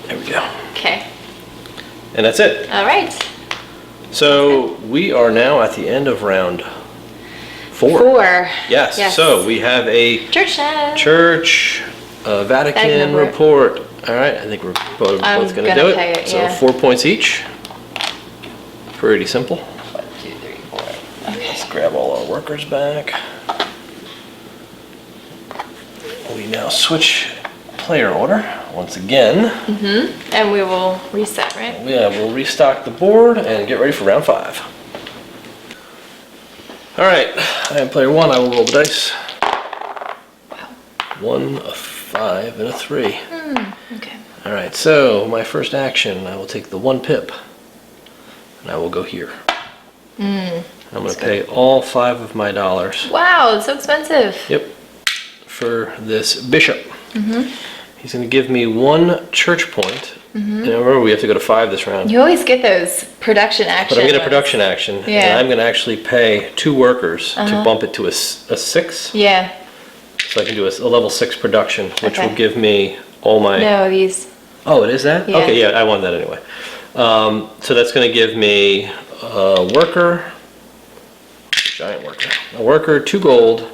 There we go. Okay. And that's it. All right. So we are now at the end of round 4. 4. Yes. So we have a Church. Vatican report. All right. I think we're both going to do it. Pay it. So yeah. 4 points each. Pretty simple. 1, 2, 3, 4. Okay. Let's grab all our workers back. We now switch player order once again. And we will reset, right? Yeah, we'll restock the board and get ready for round 5. All right, I am player 1. I will roll the dice. Wow. 1, a 5, and a 3. Okay. All right, so my first action, I will take the 1 pip, and I will go here. I'm going to pay all 5 of my dollars. Wow, it's so expensive. Yep, for this bishop. He's going to give me 1 church point. And remember, we have to go to 5 this round. You always get those production actions. But I'm going to production action, Yeah. and I'm going to actually pay 2 workers to bump it to a 6. Yeah. So I can do a level 6 production, which Okay. will give me all my... No, these. Oh, it is that? Yeah. Okay, yeah, I want that anyway. So that's going to give me a worker, giant worker, a worker, 2 gold,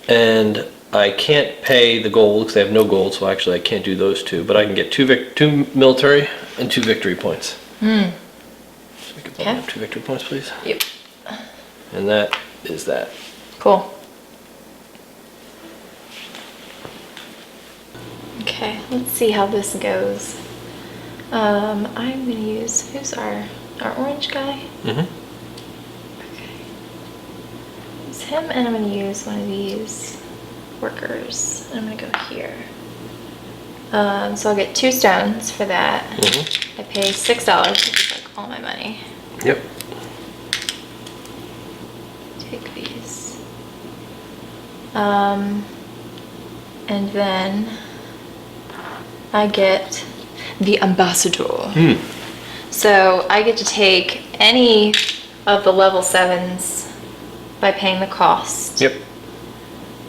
and I can't pay the gold because I have no gold, so actually I can't do those 2, but I can get 2 military and 2 victory points. So we can bump up 2 victory points, please. Yep. And that is that. Cool. Okay, let's see how this goes. I'm gonna use, who's our orange guy? Okay. Use him, and I'm gonna use one of these workers. And I'm gonna go here. So I'll get 2 stones for that. I pay $6, which is like all my money. Yep. Take these. And then I get the ambassador. So I get to take any of the level 7s by paying the cost. Yep.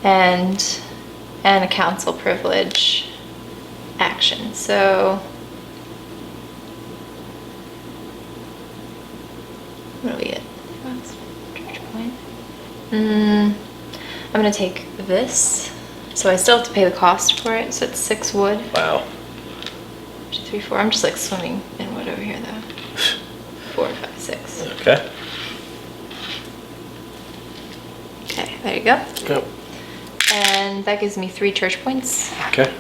And a council privilege action. So what do we get? Church point. I'm gonna take this. So I still have to pay the cost for it. So it's 6 wood. Wow. 2, 3, 4. I'm just like swimming in wood over here though. 4, 5, 6. Okay. Okay, there you go. Yep. And that gives me 3 church points. Okay.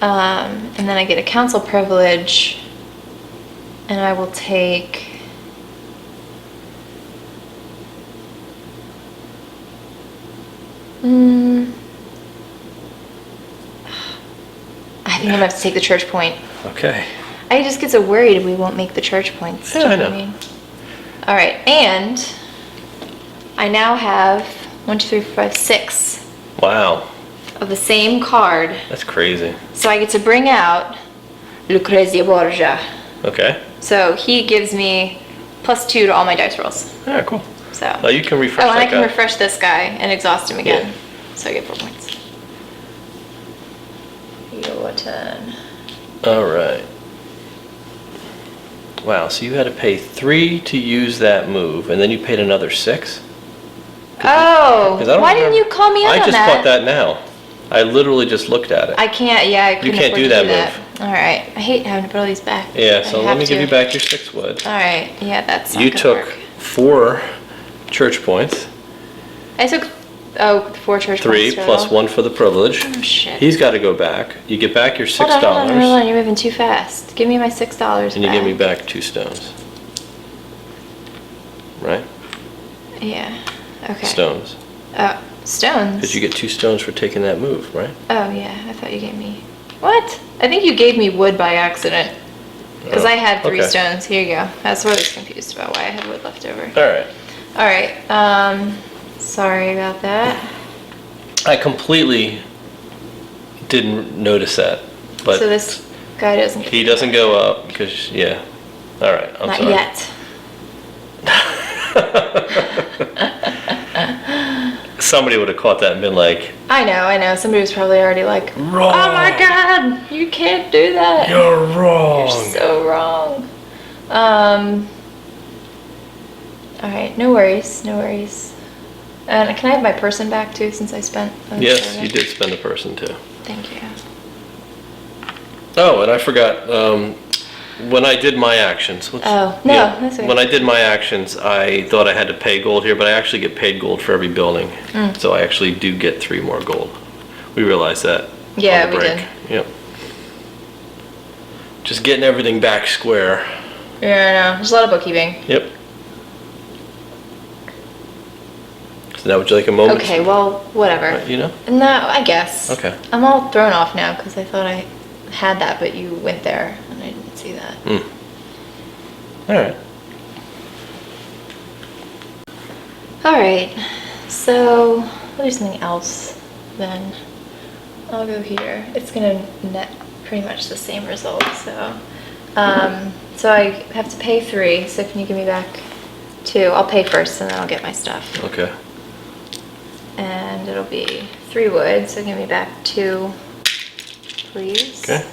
And then I get a council privilege, and I will take I think I'm gonna have to take the church point. Okay. I just get so worried we won't make the church points. Yeah, Do you I what know. mean? All right, and I now have 1, 2, 3, 4, 5, 6 Wow, of the same card. that's crazy. So I get to bring out Lucrezia Borgia. Okay. So he gives me +2 to all my dice rolls. All right, cool. So. Oh, you can refresh Oh, and that I can guy. refresh this guy and exhaust him again. Yeah. So I get 4 points. Your turn. All right. Wow, so you had to pay 3 to use that move, and then you paid another 6? Oh, 'Cause I don't why didn't remember- you call me out I on just that? caught that now. I literally just looked at it. I can't, yeah, I couldn't can't afford do to that do that. move. All right, I hate having to put all these back. Yeah, I so let have me give to. you back your 6 wood. All right, yeah, that's not You gonna took work. 4 church points, I took, 4 church 3 points plus total. 1 for the privilege. Oh, shit. He's got to go back. You get back your $6, Hold on, you're moving too fast. Give me my $6 and you back. give me back 2 stones. Right? Yeah, okay. Stones. Oh, stones? Because you get 2 stones for taking that move, right? Oh, yeah, I thought you gave me... What? I think you gave me wood by accident. Because Oh, I had 3 okay. stones. Here you go. That's what I was confused about, why I had wood left over. All right. All right, sorry about that. I completely didn't notice that, but So this guy doesn't get he doesn't go up because, yeah. All right, I'm Not sorry. yet. Somebody would have caught that and been like, I know. Somebody was probably already like, Wrong. oh my god, you can't do that. "You're wrong." You're so wrong. Alright, no worries. And can I have my person back too since I spent on Yes, serving? you did spend a person too. Thank you. Oh, and I forgot, when I did my actions. Oh, no, that's okay. When I did my actions, I thought I had to pay gold here, but I actually get paid gold for every building. So I actually do get 3 more gold. We realized that. Yeah, on the we break. did. Yep. Just getting everything back square. Yeah, I know. There's a lot of bookkeeping. Yep. So now would you like a moment? Okay, well, whatever. You know? No, I guess. Okay. I'm all thrown off now because I thought I had that, but you went there and I didn't see that. All right. All right, so we'll do something else then. I'll go here. It's gonna net pretty much the same result. So, so I have to pay 3. So can you give me back 2? I'll pay first and then I'll get my stuff. Okay. And it'll be 3 wood. So give me back 2, please. Okay.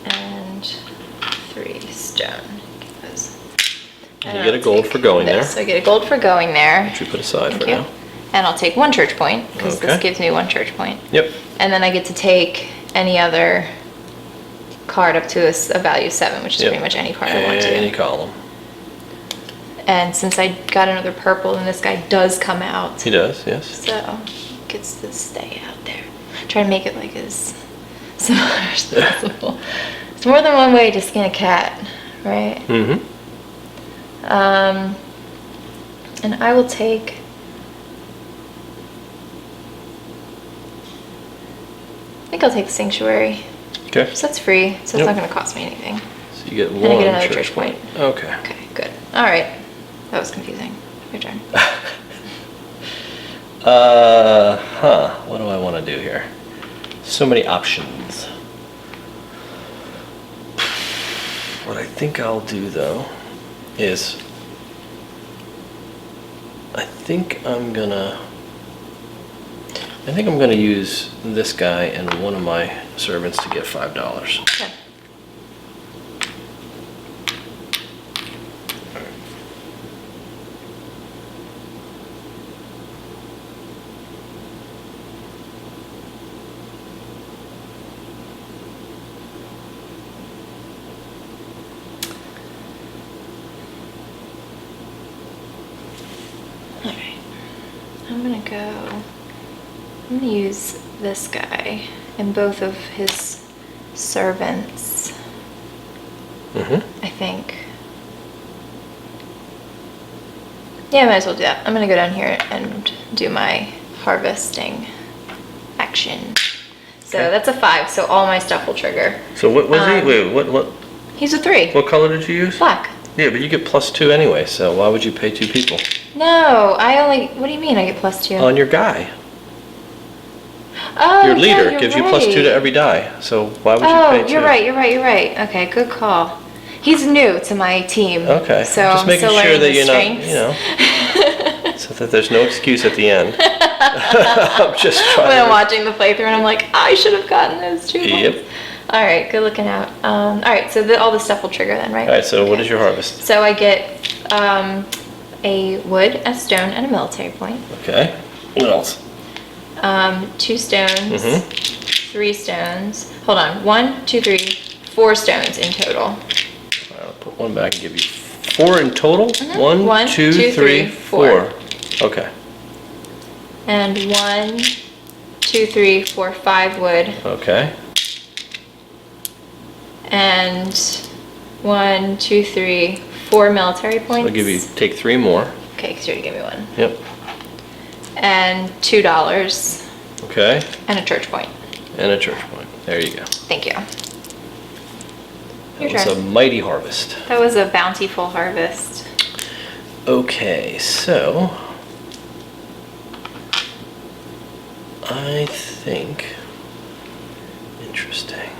And 3 stone. Because And you get a gold for going there. So I get a gold for going there. Which we put aside Thank for you. now. And I'll take 1 church point because this Okay. gives me 1 church point. Yep. And then I get to take any other card up to a value 7, which is Yep. pretty much any card I want Any to. column. And since I got another purple, then this guy does come out. He does, yes. So gets to stay out there. Try to make it like as similar as possible. It's more than one way to skin a cat, right? Mm-hmm. And I will take. I think I'll take the sanctuary. Okay. So that's free, so it's Yep. not going to cost me anything. So you get 1 And I get another church point. Okay. Okay, good. All right. That was confusing. Your turn. What do I want to do here? So many options. What I think I'll do though is I think I'm gonna use this guy and one of my servants to get $5. Okay. Alright. I'm gonna use this guy and both of his servants, Mm-hmm. I think. Yeah, I might as well do that. I'm gonna go down here and do my harvesting action. So Okay. that's a 5. So all my stuff will trigger. So what was he? Wait, what He's a 3. what color did you use? Black. Yeah, but you get +2 anyway, so why would you pay 2 people? No, I only. What do you mean? I get +2. On your guy. Oh, Your leader yeah, you're gives you right. +2 to every die, so why would you Oh, pay 2? you're right. You're right. Okay, good call. He's new to my team. Okay, So just I'm making still sure learning that the you're not, strengths. you know, so that there's no excuse at the end. I'm just trying When I'm to... watching the playthrough and I'm like, I should have gotten those 2 Yep. points. All right, good looking out. All right, so all the stuff will trigger then, right? All right, so what Okay. is your harvest? So I get a wood, a stone, and a military point. Okay. What else? 2 stones, Mhm. 3 stones. Hold on, 1, 2, 3, 4 stones in total. All right, I'll put one back and give you 4 in total. Mm-hmm. 1, 2, 3, 4. Okay. And 1, 2, 3, 4, 5 wood. Okay. And 1, 2, 3, 4 military points. I'll take 3 more. Okay, because you already gave me 1. Yep. And $2 Okay. and a church point. And a church point. There you go. Thank you. Your That was a turn. mighty harvest. That was a bountiful harvest. Okay, so I think interesting.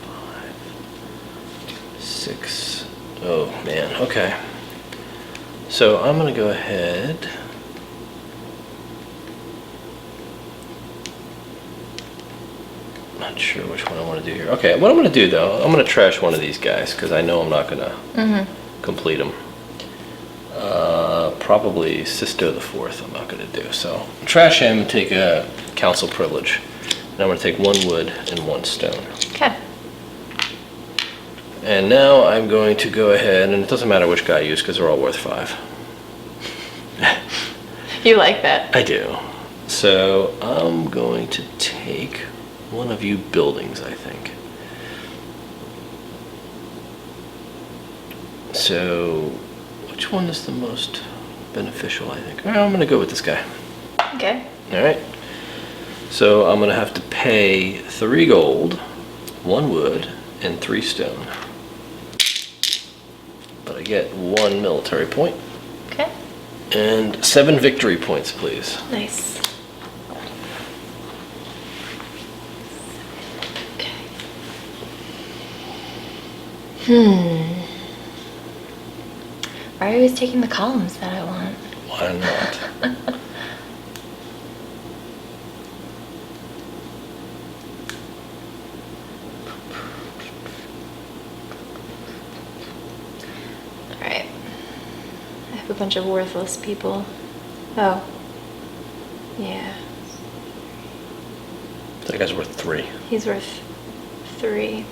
5, 6. Oh man. Okay. So I'm gonna go ahead. Not sure which one I want to do here. Okay, what I'm going to do though, I'm going to trash one of these guys because I know I'm not going to complete them. Probably Sisto the Fourth I'm not going to do. So trash him and take a council privilege. And I'm going to take 1 wood and 1 stone. Okay. And now I'm going to go ahead, and it doesn't matter which guy I use because they're all worth 5. You like that? I do. So I'm going to take one of you buildings, I think. So, which one is the most beneficial, I think? All right, I'm going to go with this guy. Okay. All right. So I'm going to have to pay 3 gold, 1 wood, and 3 stone. But I get 1 military point. Okay. And 7 victory points, please. Nice. Okay. Why are you always taking the columns that I want? Why not? Alright. I have a bunch of worthless people. Oh. Yeah. That guy's worth 3. He's worth 3.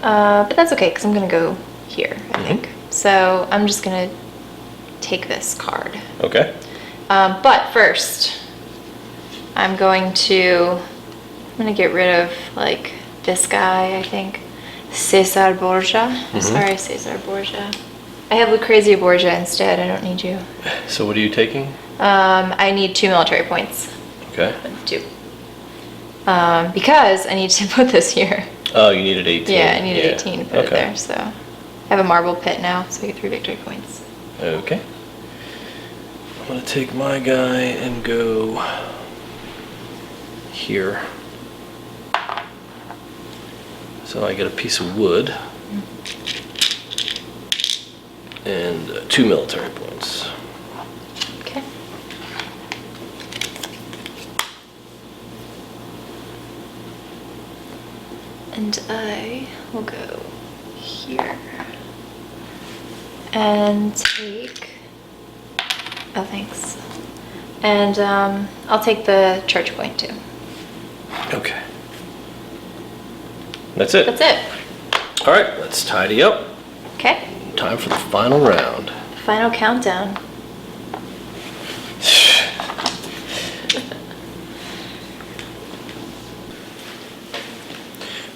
But that's okay, because I'm going to go here, I think. So I'm just going to take this card. Okay. But first, I'm going to get rid of, like, this guy, I think. Cesar Borgia. Sorry, Cesar Borgia. I have Lucrezia Borgia instead. I don't need you. So what are you taking? I need 2 military points. Okay. 2. Because I need to put this here. Oh, you needed 18. Yeah, I needed 18 to put it Okay. there, so. I have a marble pit now, so I get 3 victory points. Okay. I'm gonna take my guy and go here. So I get a piece of wood and 2 military points. Okay. And I will go here and take, oh thanks, and I'll take the church point too. Okay. That's it. That's it. All right, let's tidy up. Okay, Time for the final round. final countdown.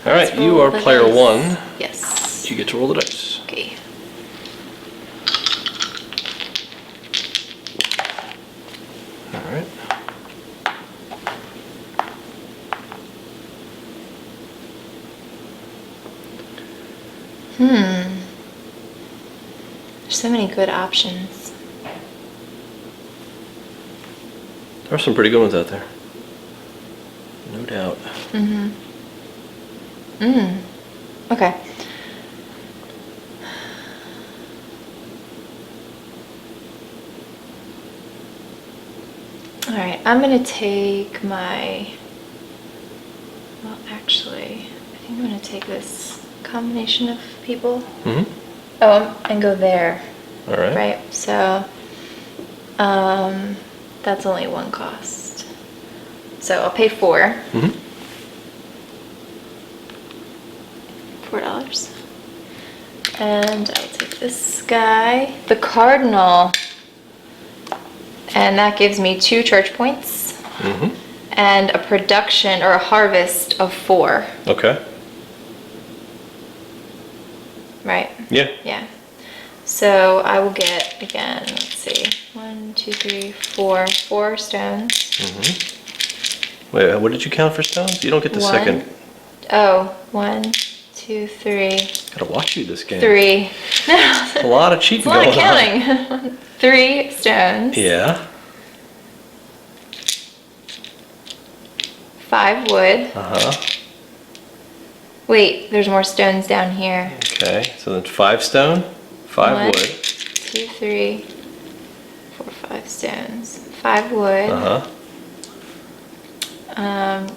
All right, Let's you roll are the player dice. 1. Yes. You get to roll the dice. Okay. All right. There's so many good options. There are some pretty good ones out there. No doubt. Okay. All right, I'm gonna take my, well, actually, I think I'm gonna take this combination of people. And go there. All right. Right, so, that's only one cost. So I'll pay $4. $4. And I'll take this guy, the Cardinal. And that gives me 2 church points. And a production or a harvest of 4. Okay. Right? Yeah. Yeah. So I will get, again, let's see, 1, 2, 3, 4, 4 stones. Wait, what did you count for stones? You don't get the second. Oh, 1, 2, 3. Gotta watch you this game. 3. No. A lot of cheating It's a lot of going on. counting. 3 stones. Yeah. 5 wood. Wait, there's more stones down here. Okay, so then 5 stone, 5 1, wood. 2, 3, 4, 5 stones. 5 wood.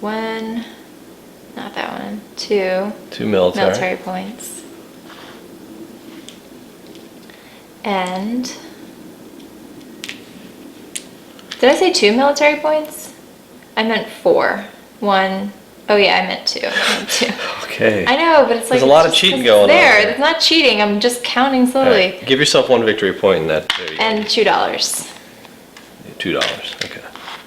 1, not that one. 2. 2 military. Military points. And did I say 2 military points? I meant 4. 1. Oh yeah, I meant 2. I meant 2. Okay. I know, but it's like There's a lot of cheating going on there. there. It's not cheating. I'm just counting All slowly. right, give yourself 1 victory point in that. There you And $2. go. $2. Okay.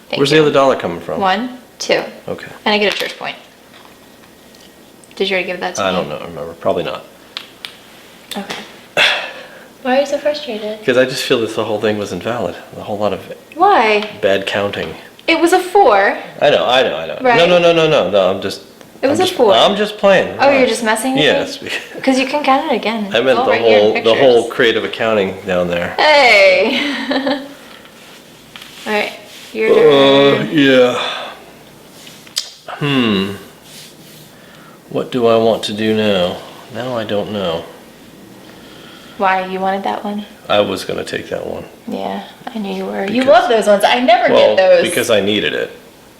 Thank Where's you. the other dollar coming from? 1, 2. Okay. And I get a church point. Did you already give that to me? I don't know. Remember? Probably not. Okay. Why are you so frustrated? Because I just feel that the whole thing was invalid. A whole lot of Why? bad counting. It was a 4. I know. Right. No. I'm just. It was I'm a just, 4. I'm just playing. Oh, you're just messing with me? Yes. Because you can count it again. I meant All the right here in whole pictures. creative accounting down there. Hey! Alright, your turn. Yeah. What do I want to do now? Now I don't know. Why, you wanted that one? I was gonna take that one. Yeah, I knew you were. You Because- love those ones. I never Well, get those. because I needed it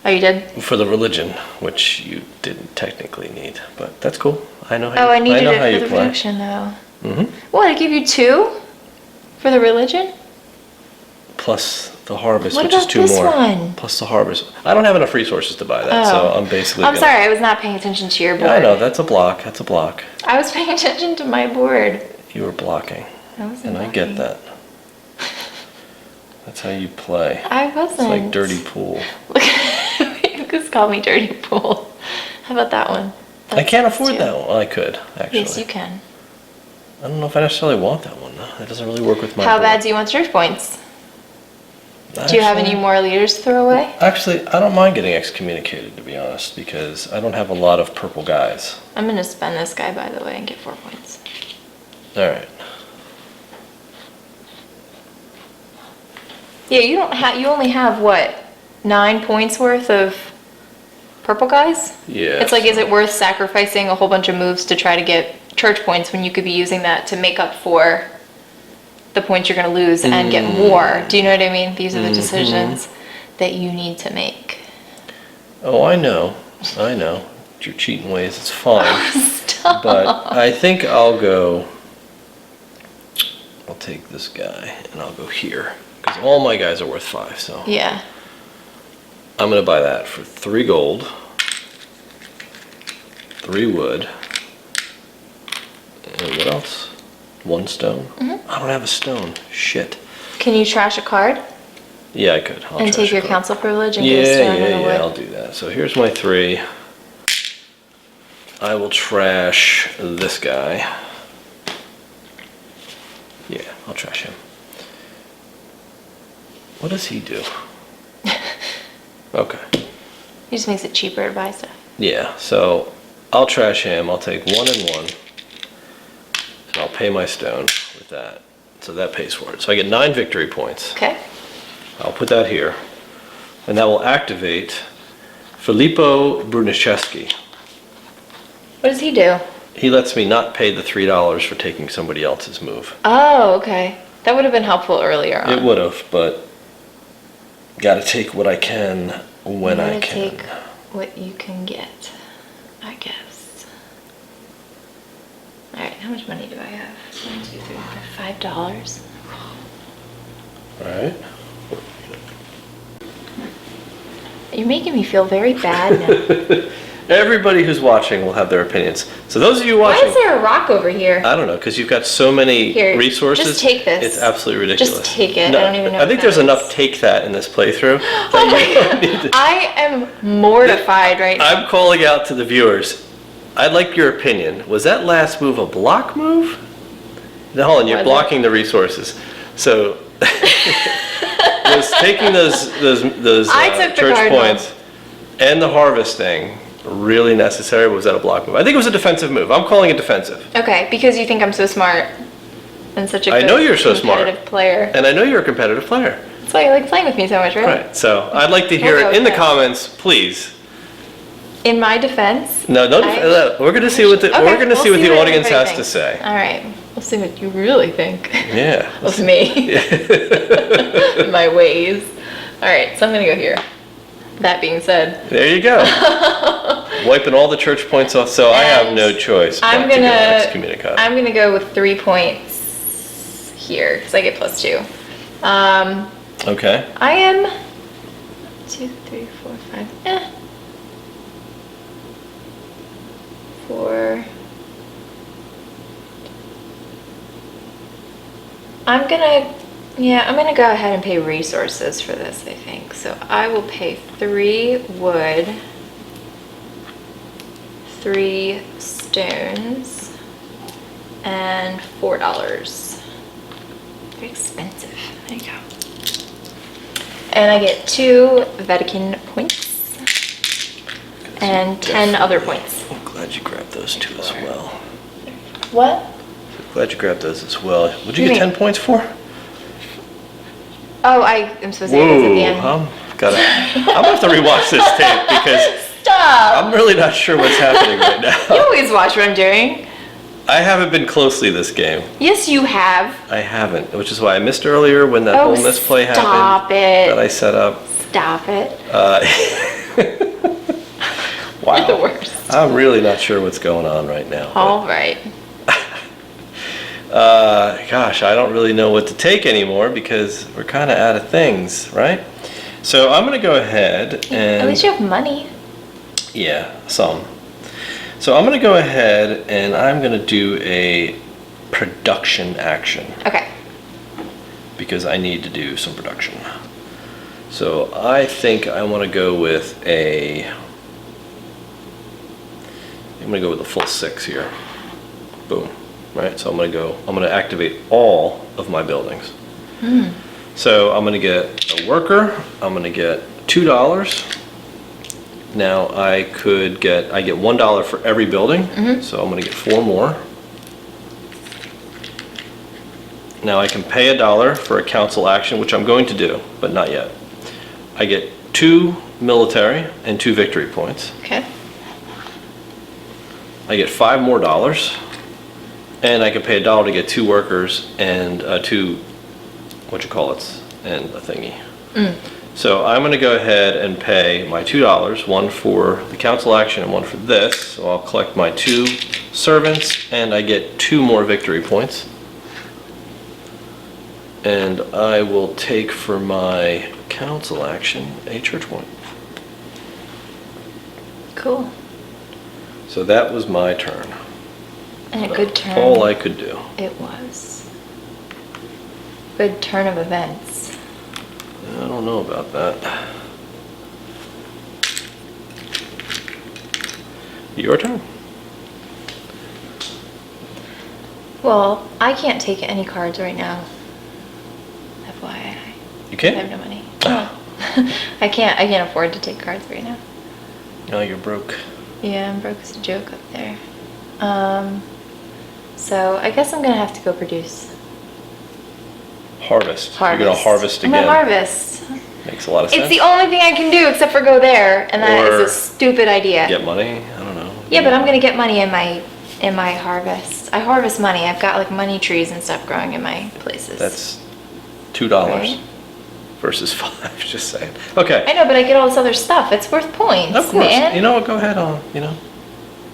Oh, you did? for the religion, which you didn't technically need, but that's cool. I know how. Oh, I you, needed know it how for you the play. production, though. What, I give you 2? For the religion? Plus the harvest, What which is about 2 this more. one? Plus the harvest. I don't have enough resources to buy that, so I'm basically. I'm gonna- sorry, I was not paying attention to your board. Yeah, I know that's a block. That's a block. I was paying attention to my board. You were blocking, I wasn't and I blocking. get that. That's how you play. I wasn't. It's like dirty pool. Look, you just called me dirty pool. How about that one? I can't afford 2. that one. Well, I could actually. Yes, you can. I don't know if I necessarily want that one though. It doesn't really work with my. How board. bad do you want church points? Do you have any Actually- more leaders to throw away? Actually, I don't mind getting excommunicated, to be honest, because I don't have a lot of purple guys. I'm gonna spend this guy, by the way, and get 4 points. All right. Yeah, you don't have. You only have what, 9 points worth of purple guys? Yeah. It's like, is it worth sacrificing a whole bunch of moves to try to get church points when you could be using that to make up for the points you're gonna lose and get more? Do you know what I mean? These are the decisions that you need to make. Oh, I know. I know. Your cheating ways, it's fine. Stop. But I think I'll take this guy and I'll go here. Because all my guys are worth 5, so. Yeah. I'm gonna buy that for 3 gold, 3 wood, and what else? 1 stone? I don't have a stone. Shit. Can you trash a card Yeah, I could. I'll and trash take your a card. council privilege and get a stone and a wood? I'll do that. So here's my 3. I will trash this guy. Yeah, I'll trash him. What does he do? Okay. He just makes it cheaper to buy stuff. Yeah, so I'll trash him. I'll take 1 and 1. pay my stone with that. So that pays for it. So I get 9 victory points. Okay. I'll put that here. And that will activate Filippo brunelleschi. What does he do? He lets me not pay the $3 for taking somebody else's move. Oh, okay. That would have been helpful earlier on. It would have, but gotta take what I can when I can. Take what you can get, I guess. All right, how much money do I have? 1, 2, 3, 4, $5. All right. You're making me feel very bad now. Everybody who's watching will have their opinions. So those of you Why watching, is there a rock over here? I don't know, because you've got so many Here, resources. just take this. It's absolutely ridiculous. Just take it. No, I don't even know I what think that there's is. enough take that in this playthrough. Oh my God. I am mortified right now. I'm calling out to the viewers. I'd like your opinion. Was that last move a block move? No, hold on, you're Was it? blocking the resources. So was taking those I took the church cardinal. points and the harvesting really necessary? Or was that a block move? I think it was a defensive move. I'm calling it defensive. Okay, because you think I'm so smart and such a I good know you're so smart. competitive player. And I know you're a competitive player. That's why you like playing with me so much, right? Right. So I'd like to hear We'll go it in with the that. comments, please. In my defense, No, don't. We're going to see what the Okay, we're going to we'll see what the what audience everybody has to thinks. say. All right, we'll see what you really think Yeah. of me, my ways. All right, so I'm gonna go here. That being said, There you go. Wiping all the church points off, so I have no choice but I'm to go gonna excommunicado. I'm gonna go with 3 points here because I get +2. Okay. I am 2, 3, 4, 5. 4. I'm gonna go ahead and pay resources for this, I think. So I will pay 3 wood, 3 stones, and $4. Very expensive. There you go. And I get 2 Vatican points and 10 other points. I'm glad you grabbed those two as well. What? Glad you grabbed those as well. What'd you You get mean- 10 points for? Oh, I am supposed to get this at the end. I'm gonna have to rewatch this tape because Stop! I'm really not sure what's happening right You now. always watch what I'm doing. I haven't been closely this game. Yes, you have. I haven't, which is why I missed earlier when that Oh, whole misplay happened stop that I it. set up. Stop it. Wow. You're the worst. I'm really not sure what's going on right now. but- All right. Gosh, I don't really know what to take anymore because we're kind of out of things, right? So I'm going to go ahead and... At least you have money. Yeah, some. So I'm going to go ahead and I'm going to do a production action Okay. because I need to do some production. So I think I want to go with I'm going to go with a full 6 here. Boom. Right, so I'm going to activate all of my buildings. So I'm going to get a worker, I'm going to get $2. Now I get $1 for every building, so I'm going to get 4 more. Now I can pay $1 for a council action, which I'm going to do, but not yet. I get 2 military and 2 victory points. Okay. I get $5 more, and I can pay $1 to get 2 workers and 2 and a thingy. So I'm going to go ahead and pay my $2, one for the council action and one for this. So I'll collect my 2 servants and I get 2 more victory points. And I will take for my council action a church point. Cool. So that was my turn. And a good turn. All I could do. It was. Good turn of events. I don't know about that. Your turn. Well, I can't take any cards right now. FYI. You I can't? have no money. I can't afford to take cards right now. No, you're broke. Yeah, I'm broke as a joke up there. So I guess I'm gonna have to go produce. Harvest. You're gonna harvest I'm again. gonna harvest. Makes a lot of sense. It's the only thing I can do except for go there, and that Or is a stupid idea. Get money? I don't know. Yeah, but I'm gonna get money in my harvest. I harvest money. I've got like money trees and stuff growing in my places. That's $2 Right? versus 5. Just saying. Okay. I know, but I get all this other stuff. It's worth points, Of course. man. You know what? Go ahead.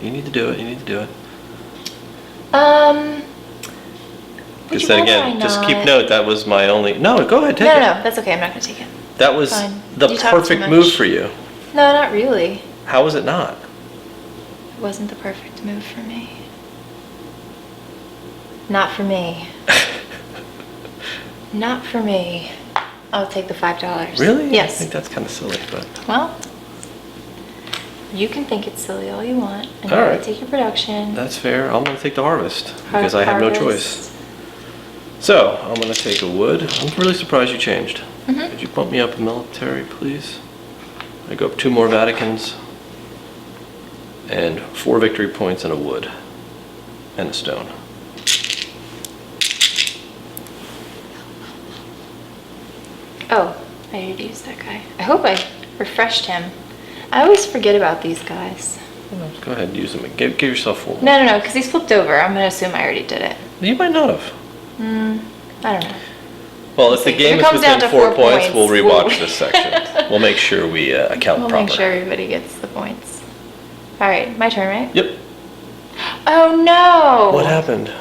You need to do it. You need to do it. Just then again, just keep note that was my only. No, go ahead. Take it. No, that's okay. I'm not gonna take it. That was Fine. the You talk too perfect much. move for you. No, not really. How was it not? It wasn't the perfect move for me. Not for me. Not for me. I'll take the $5. Really? I Yes. think that's kind of silly, but. Well, you can think it's silly all you want, and All you're right. gonna take your production. That's fair. I'm going to take the harvest because I have no choice. Harvest. So, I'm going to take a wood. I'm really surprised you changed. Mhm. Could you bump me up a military, please? I go up 2 more Vaticans and 4 victory points and a wood and a stone. Oh, I already used that guy. I hope I refreshed him. I always forget about these guys. Go ahead and use them. Give yourself 4 more. No, because he's flipped over. I'm gonna assume I already did it. You might not have. I don't know. Well, if the see. game If it is comes down within to 4 4 points, we'll points, rewatch we'll- this section. We'll make sure we account We'll proper. make sure everybody gets the points. All right, my turn, right? Yep. Oh no! What happened?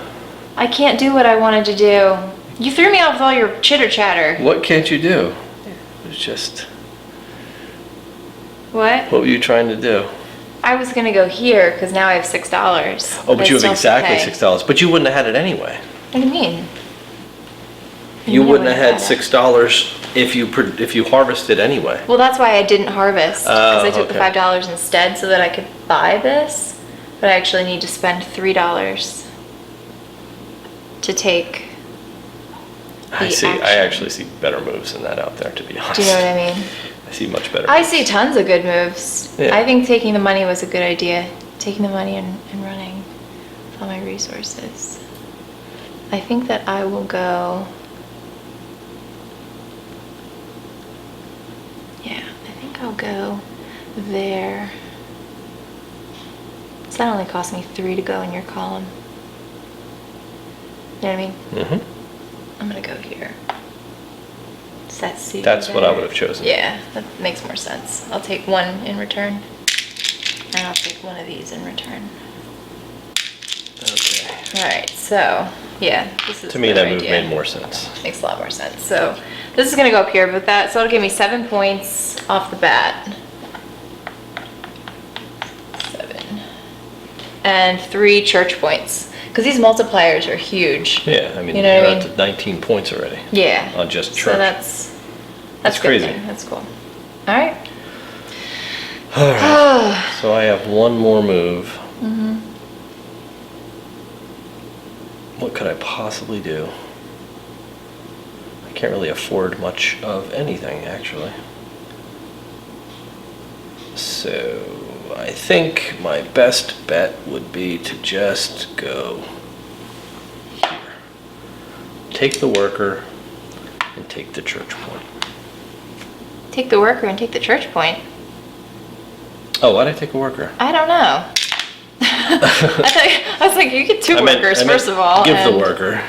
I can't do what I wanted to do. You threw me off with all your chitter chatter. What can't you do? It's just, What? what were you trying to do? I was gonna go here because now I have $6. Oh, but I you have still exactly to pay. $6. But you wouldn't have had it anyway. What do you mean? You mean I wouldn't have had it? $6 if you harvested anyway. Well, that's why I didn't harvest, because I took the okay. $5 instead so that I could buy this, but I actually need to spend $3 to take I the see. I action. actually see better moves than that out there, to be honest. Do you know what I mean? I see much better. I see tons of good moves. Yeah. I think taking the money was a good idea. Taking the money and running with all my resources. I think that I will go... Yeah, I think I'll go there. So that only cost me 3 to go in your column. You know what I mean? Mm-hmm. I'm gonna go here. Does that suit you That's what I better? would have chosen. Yeah, that makes more sense. I'll take 1 in return. And I'll take 1 of these in return. Okay. Alright, so, yeah, this is To me, the that move idea. made more sense. Makes a lot more sense. So, this is gonna go up here with that, so it'll give me 7 points off the bat. 7. And 3 church points. Because these multipliers are huge. Yeah, I mean, You know you're what I up mean? to 19 points already. Yeah. On just church. So that's That's a good crazy. thing. That's cool. Alright. Alright. So I have 1 more move. Mm-hmm. What could I possibly do? I can't really afford much of anything, actually. So I think my best bet would be to just go here. Take the worker and take the church point. Take the worker and take the church point. Oh, why did I take a worker? I don't know. I was like, you get 2 I meant- workers, I meant first of all. Give the and worker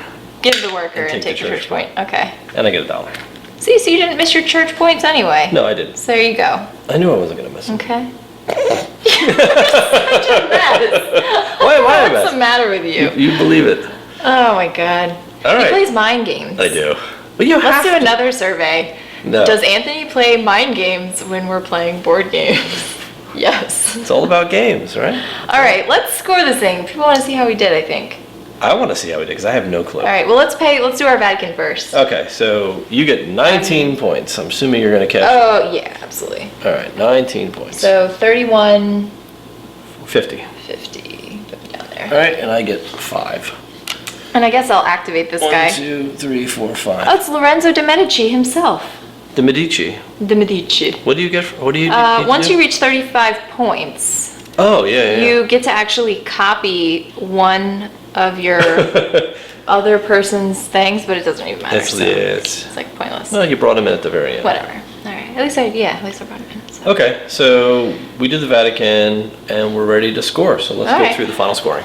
Give the worker and and take the church point. Okay. and I get $1. See, so you didn't miss your church points anyway. No, I didn't. So there you go. I knew I wasn't going to miss it. Okay. Such a mess. Why am I a What's mess? the matter with you? You believe it. Oh my god. All He right. plays mind games. I do. But you Let's have do to. another survey. No. Does Anthony play mind games when we're playing board games? Yes. It's all about games, right? All right, let's score this thing. People want to see how we did, I think. I want to see how we did because I have no clue. All right, well, let's do our Vatican first. Okay, so you get 19 points. I'm assuming you're going to catch. Oh, yeah, absolutely. All right, 19 points. So 31, 50. 50, put me down All there. right, and I get 5. And I guess I'll activate this 1, guy. 2, 3, 4, 5. Oh, it's Lorenzo de' Medici himself. The Medici. De' Medici. What do you get? What do you? need to Once do? you reach 35 points, Oh yeah, yeah. you get to actually copy one of your other person's things, but it doesn't even matter. It's like pointless. No, you brought him in at the very end. Whatever. All right. At least I brought him in. So. Okay, so we did the Vatican, and we're ready to score. So let's go through the final scoring.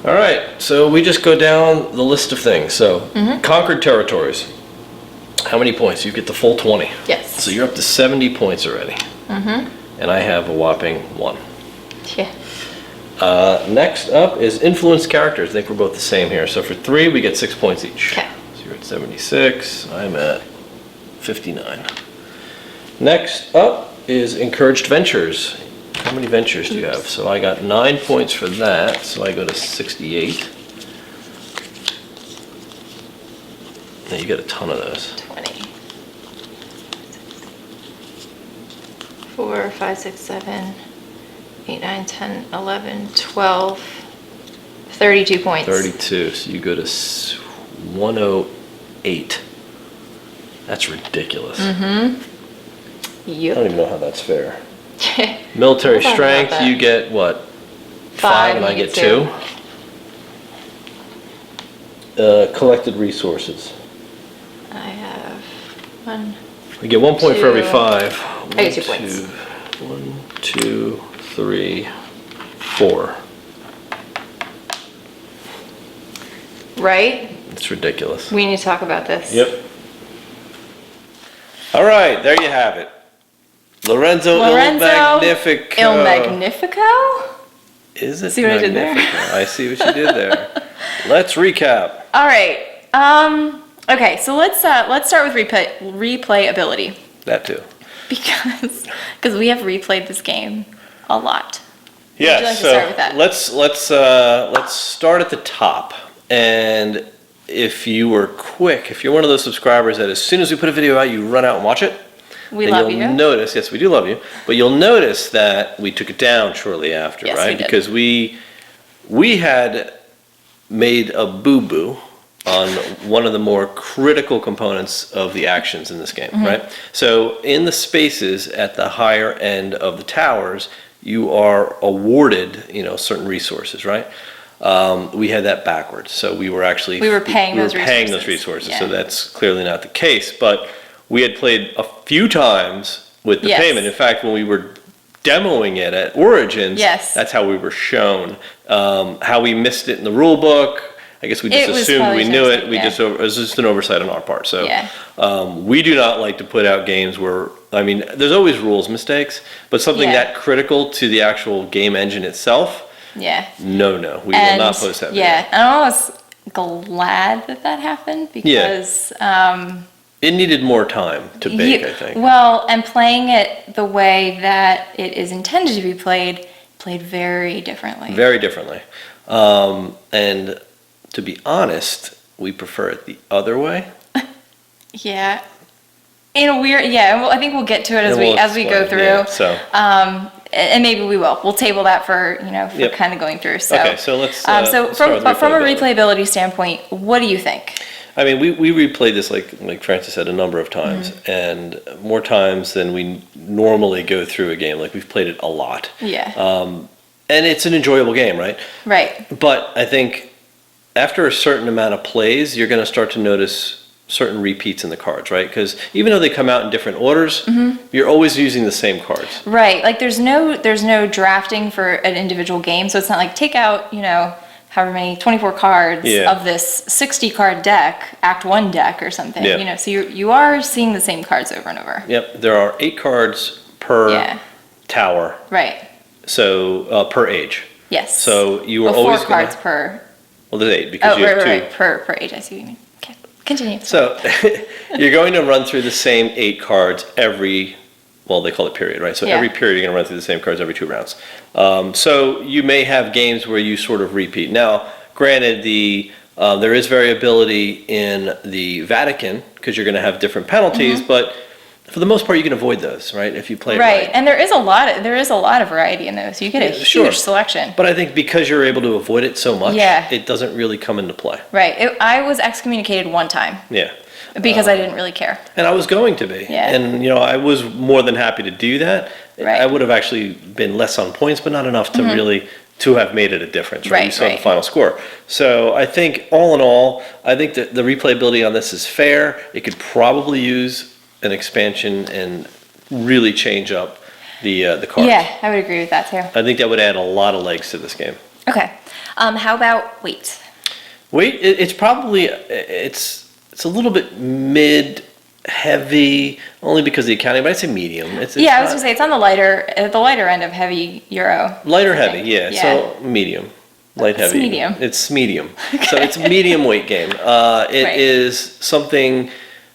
All right, so we just go down the list of things. So conquered territories. How many points? You get the full 20. Yes. So you're up to 70 points already. And I have a whopping 1. Yeah. Next up is influenced characters. I think we're both the same here. So for 3, we get 6 points each. Okay. So you're at 76. I'm at 59. Next up is encouraged ventures. How many ventures do you have? So I got 9 points for that. So I go to 68. Now you get a ton of those. 20. 4, 5, 6, 7, 8, 9, 10, 11, 12, 32 points. 32. So you go to 108. That's ridiculous. I Yep. don't even know how that's fair. Military strength, you get what? 5 and I get 2. Collected resources. I have 1. You get 1 point for every 5. I get 2 points. 1, 2, 3, 4. Right? It's ridiculous. We need to talk about this. Yep. All right, there you have it. Lorenzo Il Magnifico. Il Magnifico? Is it? See what I did there? I see what you did there. Let's recap. All right. Okay, so let's start with replayability. That too. Because we have replayed this game a lot. Yeah, Would you like to so start with that? let's start at the top. And if you were quick, if you're one of those subscribers that as soon as we put a video out, you run out and watch it. We love you. You'll notice, yes, we do love you, but you'll notice that we took it down shortly after, Yes, right? we did. Because we had made a boo-boo on one of the more critical components of the actions in this game, right? So in the spaces at the higher end of the towers, you are awarded, certain resources, right? We had that backwards. So we were paying those resources. Yeah. So that's clearly not the case, but we had played a few times with the Yes. payment. In fact, when we were demoing it at Origins, Yes. that's how we were shown. How we missed it in the rule book, I guess we just It was assumed probably we knew just it. like, yeah. It was just an oversight on our part. So Yeah. we do not like to put out games where, there's always rules mistakes, but something Yeah. that critical to the actual game engine itself, Yeah. no, we will not post that video. Yeah, and I was glad that happened because It needed more time to bake, I think. Well, and playing it the way that it is intended to be played very differently. Very differently. And to be honest, we prefer it the other way. Yeah. In a weird, well, I think we'll get to it as And we'll we go explain, through. yeah, so. And maybe we will. We'll table that for Yep. kind of going through. So, Okay, so let's so let's start with from a replayability. replayability standpoint, what do you think? We replayed this like Francis said a number of times, and more times than we normally go through a game. Like we've played it a lot. Yeah. And it's an enjoyable game, right? Right. But I think after a certain amount of plays, you're going to start to notice certain repeats in the cards, right? Because even though they come out in different orders, you're always using the same cards. Right. Like there's no drafting for an individual game, so it's not like take out, however many 24 cards Yeah. of this 60 card deck, Act 1 deck or something. Yeah. So you are seeing the same cards over and over. Yep, there are 8 cards per Yeah. tower, Right. so per age. Yes. So you are 4 always cards gonna, per. well, there's 8 because you have 2. Right. Per age. I see what you mean. Okay. Continue. So you're going to run through the same 8 cards every, well, they call it period, right? So Yeah. every period you're going to run through the same cards every 2 rounds. So you may have games where you sort of repeat. Now, granted, there is variability in the Vatican because you're going to have different penalties, but for the most part, you can avoid those, right? If you play it right. And there is a lot of variety in those. You get a huge Sure. selection. But I think because you're able to avoid it so much, Yeah. it doesn't really come into play. Right. I was excommunicated one time Yeah. because I didn't really care. And I was going to be. Yeah. And, I was more than happy to do that. Right. I would have actually been less on points, but not enough to really to have made it a difference, right? Right, You saw the right. final score. So I think all in all, I think that the replayability on this is fair. It could probably use an expansion and really change up the cards. Yeah, I would agree with that too. I think that would add a lot of legs to this game. Okay. How about weight? Weight, it's probably, it's a little bit mid-heavy, only because of the accounting, but I'd say medium. It's Yeah, I was not- gonna say it's on the lighter end of heavy Euro. Lighter I heavy, think. yeah, so medium. Light It's heavy. medium. It's medium. So it's a medium weight game. It Right. is something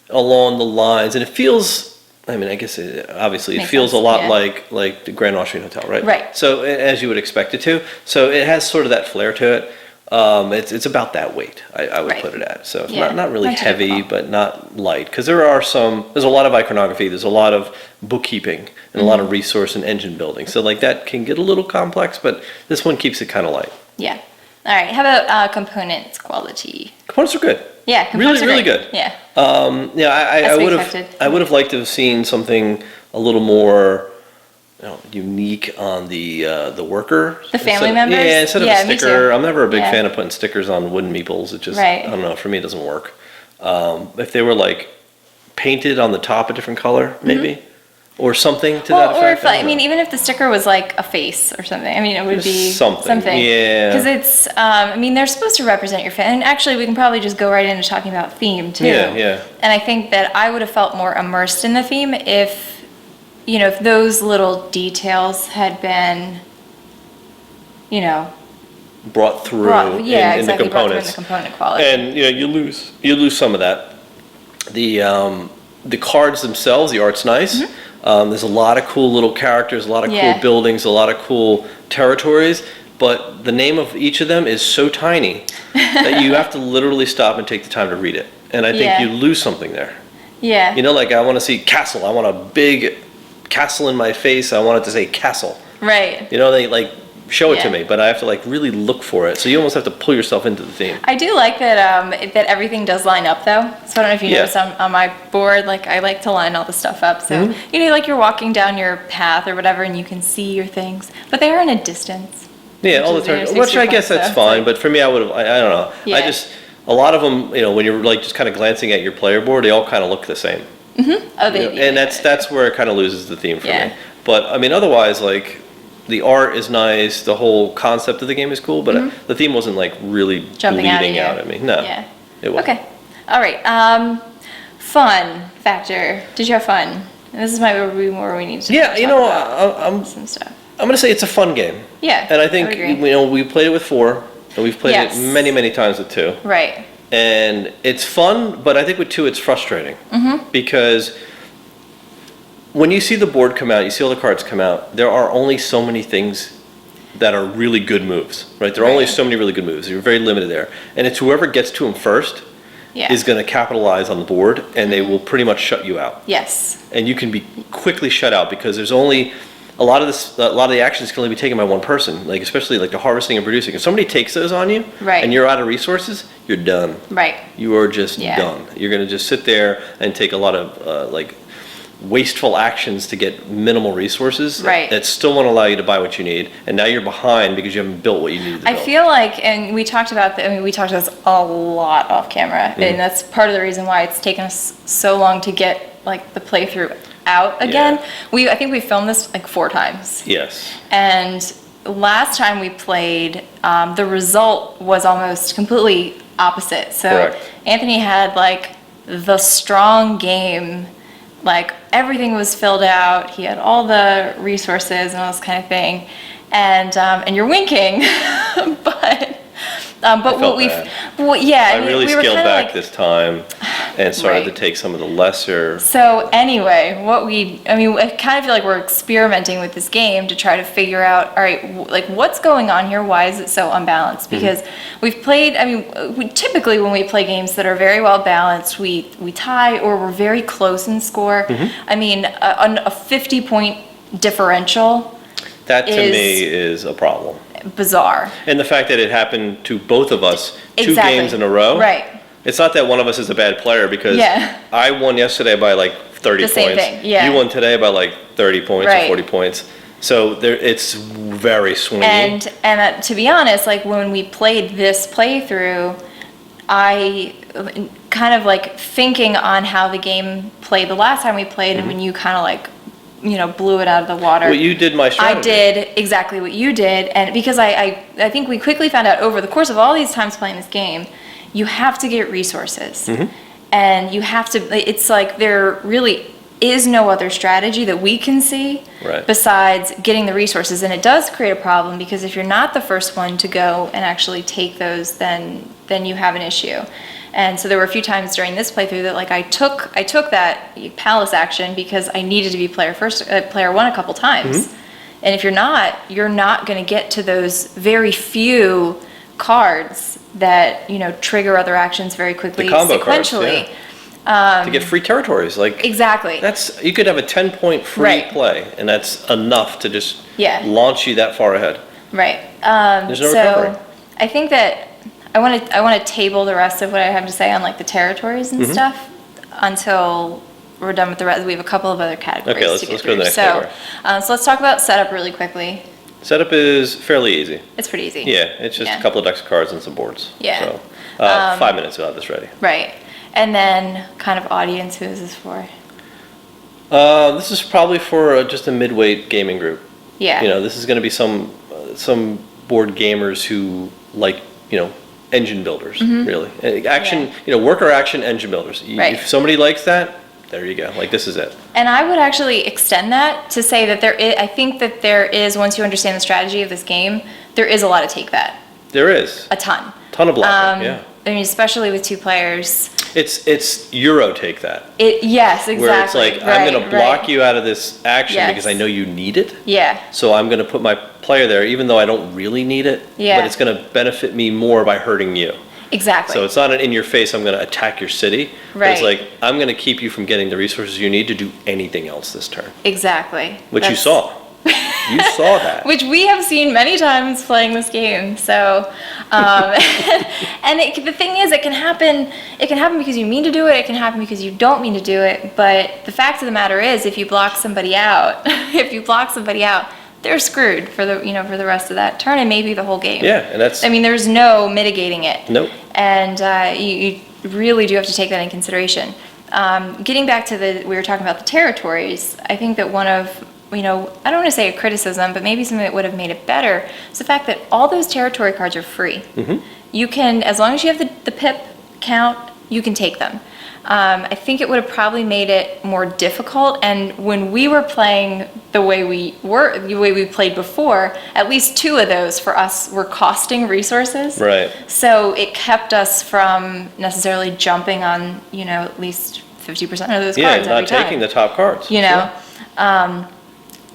along the lines, and it feels, I mean, I guess obviously it Makes feels sense, a lot yeah. like the Grand Austrian Hotel, right? Right. So as you would expect it to. So it has sort of that flair to it. It's about that weight, I would Right. put it at. So it's Yeah, not really not too heavy, difficult. but not light. Because there's a lot of iconography, there's a lot of bookkeeping, and a lot Mm-hmm. of resource and engine building. So like that can get a little complex, but this one keeps it kind of light. Yeah. All right. How about components quality? Components are good. Yeah, components Really, are really great. good. Yeah. Yeah, I As we would have, expected. I would have liked to have seen something a little more, unique on the worker. The family Instead- members? Yeah, instead of Yeah, a me sticker. too. I'm never a big Yeah. fan of putting stickers on wooden meeples. It just, Right. I don't know, for me it doesn't work. If they were like painted on the top a different color, maybe, or something to that Mm-hmm. Well, or effect. if I don't know. even if the sticker was like a face or something, I mean, it would be Something, yeah. Because it's, I mean, they're supposed to represent your family. And actually, we can probably just go right into talking about theme too. Yeah, yeah. And I think that I would have felt more immersed in the theme if, if those little details had been, brought through brought, yeah, in the exactly, brought through in components. the component quality. And you lose some of that. The cards themselves, the art's nice. There's a lot of cool little characters, a lot of Mm-hmm. Yeah. cool buildings, a lot of cool territories. But the name of each of them is so tiny that you have to literally stop and take the time to read it. And I think Yeah. you lose something there. Yeah. Like I want to see castle. I want a big castle in my face. I want it to say castle. Right. They like show it to Yeah. me, but I have to like really look for it. So you almost have to pull yourself into the theme. I do like that everything does line up though. So I don't know if you Yeah. noticed on my board, like I like to line all the stuff up. So Mm-hmm. like you're walking down your path or whatever, and you can see your things, but they are in a distance. Yeah, Which all the is time. interesting Which I guess stuff, that's so fine, it's but for me, I would have. I don't know. Yeah. I just a lot of them. When you're like just kind of glancing at your player board, they all kind of look the same. Oh, they. And that's where it kind of loses the theme for Yeah. me. But I mean, otherwise, like the art is nice. The whole concept of the game is cool, but the theme wasn't like really Mm-hmm. Jumping out at bleeding you. out at me. No, Yeah. it wasn't. Okay. All right. Fun factor. Did you have fun? And this is where we need to. Yeah, talk about I'm some stuff. gonna say it's a fun game. Yeah. And I think would agree. we played it with 4, and we've played Yes. it many times with 2. Right. And it's fun, but I think with 2 it's frustrating. Because when you see the board come out, you see all the cards come out, there are only so many things that are really good moves, right? There are only Right. so many really good moves. You're very limited there. And it's whoever gets to them first Yeah. is going to capitalize on the board, and they will pretty much shut you out. Yes. And you can be quickly shut out because there's only a lot of the actions can only be taken by one person, like especially like the harvesting and producing. If somebody takes those on you, Right. and you're out of resources, you're done. Right. You are just Yeah. done. You're going to just sit there and take a lot of wasteful actions to get minimal resources Right. that still won't allow you to buy what you need. And now you're behind because you haven't built what you needed to I build. feel like, and we talked about we talked about this a lot off camera, Mm-hmm. and that's part of the reason why it's taken us so long to get like the playthrough out again. Yeah. I think we filmed this like 4 times, Yes. and last time we played, the result was almost completely opposite. So Correct. Anthony had like the strong game. Like everything was filled out. He had all the resources and all this kind of thing, and you're winking, but what felt we've, bad. yeah, I really we were scaled kinda back like, this time and started to Right. take some of the lesser. So anyway, I kind of feel like we're experimenting with this game to try to figure out, all right, like what's going on here? Why is it so unbalanced? Because we've played, we typically when we play games that are very well balanced, we tie or we're very close in score. I mean, a 50-point differential, That to is- me is a problem. bizarre. And the fact that it happened to both of us 2 Exactly. games in a row. Right. It's not that one of us is a bad player because Yeah. I won yesterday by like 30 The same points. thing, yeah. You won today by like 30 points or Right. 40 points. So it's very swingy. And to be honest, like when we played this playthrough, I kind of like thinking on how the game played the last time we played, and when you kind of like, you know, blew it out of the water. Well, you did my strategy. I did exactly what you did, and because I think we quickly found out over the course of all these times playing this game, you have to get resources, and you have to. It's like there really is no other strategy that we can see besides getting the resources, and it does create a problem because if you're not the first one to go and actually take those, then you have an issue. And so there were a few times during this playthrough that like I took that palace action because I needed to be player one a couple times. And if you're not going to get to those very few cards that, you know, trigger other actions very quickly, the combo sequentially. Cards, to get free territories, like exactly. You could have a 10-point free play, and that's enough to just launch you that far ahead. Right. There's no recovery. I think that I want to table the rest of what I have to say on like the territories and stuff until we're done with the rest. We have a couple of other categories. Okay, let's go to the next category. So let's talk about setup really quickly. Setup is fairly easy. It's pretty easy. Yeah, it's just a couple of decks of cards and some boards. Yeah. So 5 minutes we'll have this ready. Right. And then kind of audience, who is this for? This is probably for just a midweight gaming group. Yeah. You know, this is going to be some board gamers who like, you know, engine builders, really. Action, you know, worker action engine builders. If somebody likes that, there you go. Like, this is it. And I would actually extend that to say that I think that there is, once you understand the strategy of this game, there is a lot of take that. There is. A ton. Ton of blocking, yeah. I mean, especially with 2 players. It's Euro take that. Yes, exactly. Where it's like, I'm going to block you out of this action because I know you need it. Yeah. So I'm going to put my player there, even though I don't really need it. Yeah. But it's going to benefit me more by hurting you. Exactly. So it's not an in your face, I'm going to attack your city. Right. But it's like, I'm going to keep you from getting the resources you need to do anything else this turn. Exactly. Which you saw. You saw that. Which we have seen many times playing this game. So, and the thing is, it can happen because you mean to do it. It can happen because you don't mean to do it. But the fact of the matter is, if you block somebody out, they're screwed for the rest of that turn and maybe the whole game. Yeah, and that's. I mean, there's no mitigating it. Nope. And you really do have to take that in consideration. Getting back to we were talking about the territories. I think that one of I don't want to say a criticism, but maybe something that would have made it better is the fact that all those territory cards are free. You can, as long as you have the pip count, you can take them. I think it would have probably made it more difficult. And when we were playing the way we played before, at least 2 of those for us were costing resources. Right. So it kept us from necessarily jumping on, at least 50% of those cards every time. Yeah, not taking the top cards.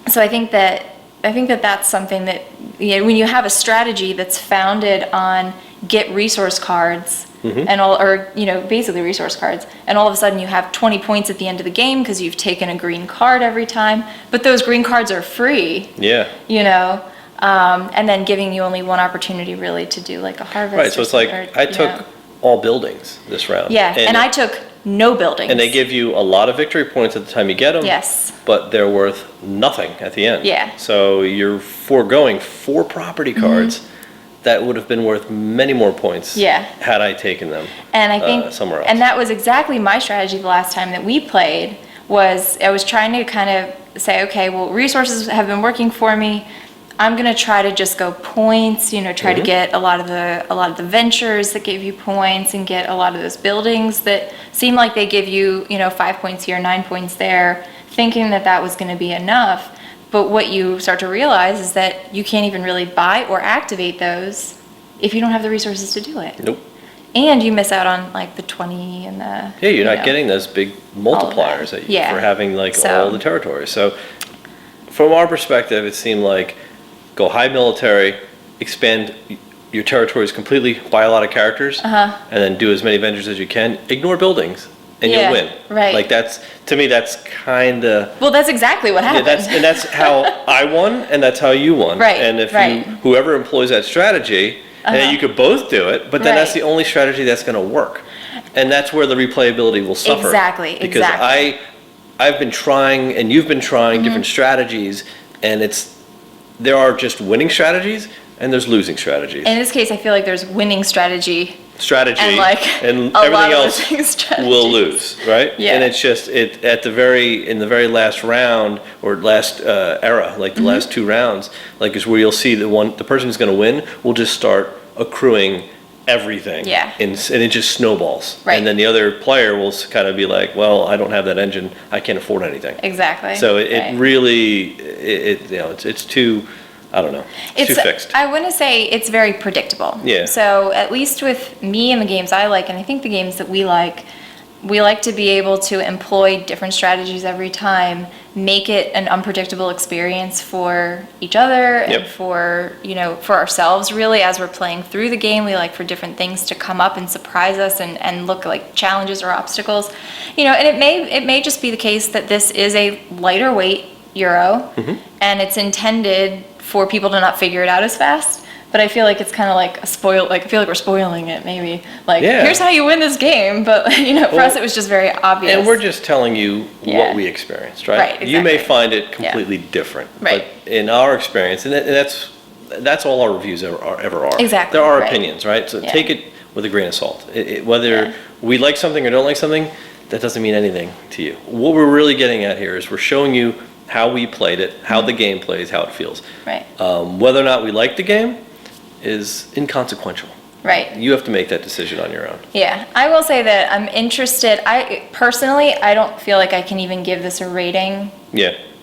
So I think that that's something that when you have a strategy that's founded on get resource cards and basically resource cards, and all of a sudden you have 20 points at the end of the game because you've taken a green card every time, but those green cards are free. Yeah. And then giving you only one opportunity really to do like a harvest. Right. So it's like I took all buildings this round. Yeah, and I took no buildings. And they give you a lot of victory points at the time you get them. Yes. But they're worth nothing at the end. Yeah. So you're foregoing 4 property cards that would have been worth many more points had I taken them and I think somewhere else. And that was exactly my strategy the last time that we played. I was trying to kind of say, okay, well, resources have been working for me. I'm gonna try to just go points, try to get a lot of the ventures that give you points and get a lot of those buildings that seem like they give you, 5 points here, 9 points there, thinking that was gonna be enough. But what you start to realize is that you can't even really buy or activate those if you don't have the resources to do it. Nope. And you miss out on like the 20 and the... Yeah, you're not getting those big multipliers for having all the territories. So from our perspective, it seemed like go high military, expand your territories completely, buy a lot of characters, and then do as many ventures as you can. Ignore buildings, and you'll win. Right. Like to me, that's kind of... Well, that's exactly what happened. Yeah, that's how I won, and that's how you won. Right. And if whoever employs that strategy, and then you could both do it, but then that's the only strategy that's going to work, and that's where the replayability will suffer. Exactly. Because I've been trying, and you've been trying different strategies, and it's there are just winning strategies and there's losing strategies. In this case, I feel like there's winning strategy. And a everything lot of else losing strategies. will lose, right? Yeah. And it's just in the very last round or last era, like the last 2 rounds, like is where you'll see the person who's going to win will just start accruing everything. Yeah. And it just snowballs. Right. And then the other player will kind of be like, well, I don't have that engine. I can't afford anything. Exactly. So it Right. really, it's too, I don't know, it's too fixed. I want to say it's very predictable. Yeah. So at least with me and the games I like, and I think the games that we like to be able to employ different strategies every time, make it an unpredictable experience for each other and for ourselves really as we're playing through the game. We like for different things to come up and surprise us and look like challenges or obstacles. And it may just be the case that this is a lighter weight Euro and it's intended for people to not figure it out as fast. But I feel like it's kind of like I feel like we're spoiling it maybe. Like, here's how you win this game. But, for us it was just very obvious. And we're just telling you what we experienced, right? Right, exactly. You may find it completely different. Right. But in our experience, and that's all our reviews ever are. Exactly. There are right. opinions, right? So take it with a grain of salt. Whether we like something or don't like something, that doesn't mean anything to you. What we're really getting at here is we're showing you how we played it, how the game plays, how it feels. Right. Whether or not we like the game is inconsequential. Right. You have to make that decision on your own. Yeah, I will say that I'm interested. I don't feel like I can even give this a rating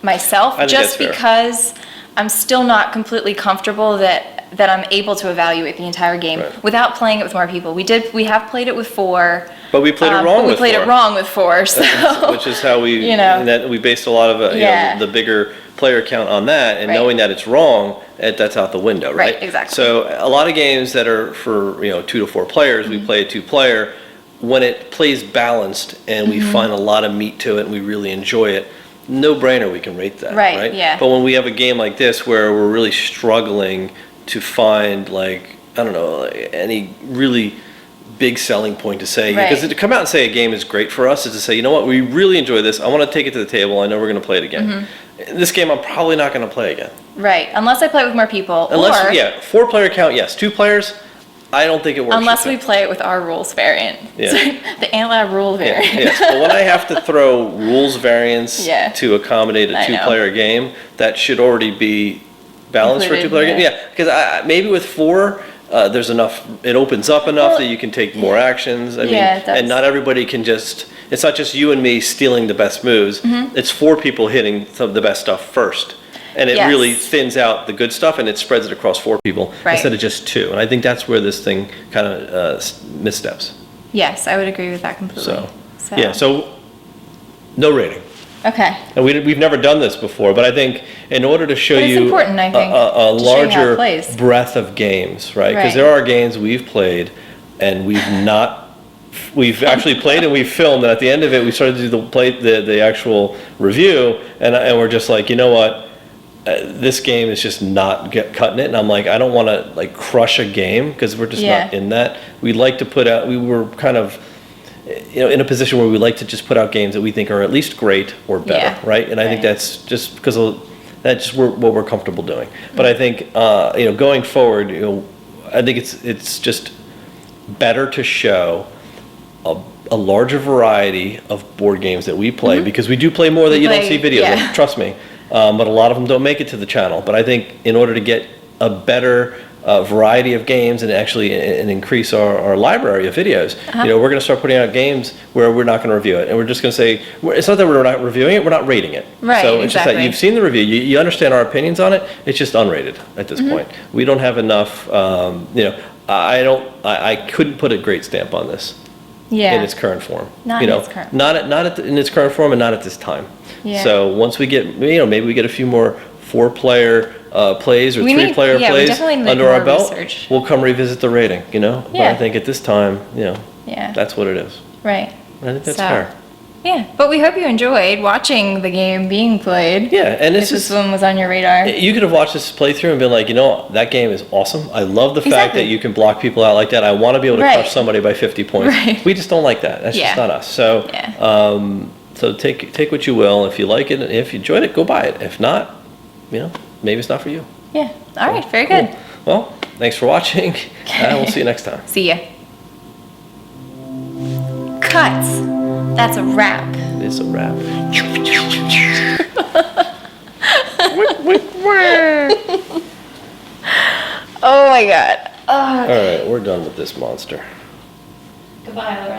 myself, I think just that's fair. because I'm still not completely comfortable that I'm able to evaluate the entire game without playing it with more people. We have played it with 4. But we played it wrong with 4. We played it wrong with 4, so. Which is how we, and that we based a lot of the bigger player count on that, and knowing that it's wrong, that's out the window, right? Right, exactly. So a lot of games that are for 2 to 4 players, we play a 2-player. When it plays balanced and we find a lot of meat to it and we really enjoy it, no brainer we can rate that, right? Yeah. But when we have a game like this where we're really struggling to find any really big selling point to say, because to come out and say a game is great for us is to say, you know what, we really enjoy this. I want to take it to the table. I know we're going to play it again. This game I'm probably not going to play again. Right, unless I play it with more people. Unless, 4-player count, yes. 2 players, I don't think it works. Unless we play it with our rules variant. Yeah. The AntLab rule variant. Yes, but when I have to throw rules variants to accommodate a 2-player game, that should already be balanced for a 2-player game. Yeah, because maybe with 4, there's enough, it opens up enough that you can take more actions. I mean, and not everybody can it's not just you and me stealing the best moves. It's 4 people hitting the best stuff first. And it really thins out the good stuff and it spreads it across 4 people instead of just 2. And I think that's where this thing kind of missteps. Yes, I would agree with that completely. So no rating. Okay. And we've never done this before, but I think in order to show you important, I think, a larger breadth of games, right? Because there are games we've played and we've actually played and we've filmed, and at the end of it, we started to do the actual review, and we're just like, you know what? This game is just not cutting it, and I'm like, I don't want to crush a game because we're just not in that. We'd like to put out. We were kind of in a position where we like to just put out games that we think are at least great or better, right? And I think that's just because that's just what we're comfortable doing. But I think going forward, I think it's just better to show a larger variety of board games that we play because we do play more that you don't see videos of, trust me. But a lot of them don't make it to the channel. But I think in order to get a better variety of games and actually increase our library of videos, we're going to start putting out games where we're not going to review it. And we're just going to say, it's not that we're not reviewing it, we're not rating it. Right, so it's just that you've seen the review, you understand our opinions on it, it's just unrated at this point. We don't have enough, I couldn't put a great stamp on this in its current form. Not in its current form. In its current form and not at this time. Yeah. So once we get, maybe we get a few more 4-player plays or 3-player plays under our belt, we'll come revisit the rating, But I think at this time, that's what it is. Right. I think that's fair. Yeah, but we hope you enjoyed watching the game being played. Yeah, and if this one was on your radar. You could have watched this playthrough and been like, that game is awesome. I love the fact that you can block people out like that. I want to be able to crush somebody by 50 points. Right. We just don't like that. That's just not us. So, so take what you will. If you like it, if you enjoyed it, go buy it. If not, maybe it's not for you. Yeah. All right. Very Cool. good. Well, thanks for watching, and we'll see you next time. See ya. Cut. That's a wrap. It is a wrap. Oh my god. All right, we're done with this monster. Goodbye, Lorenzo.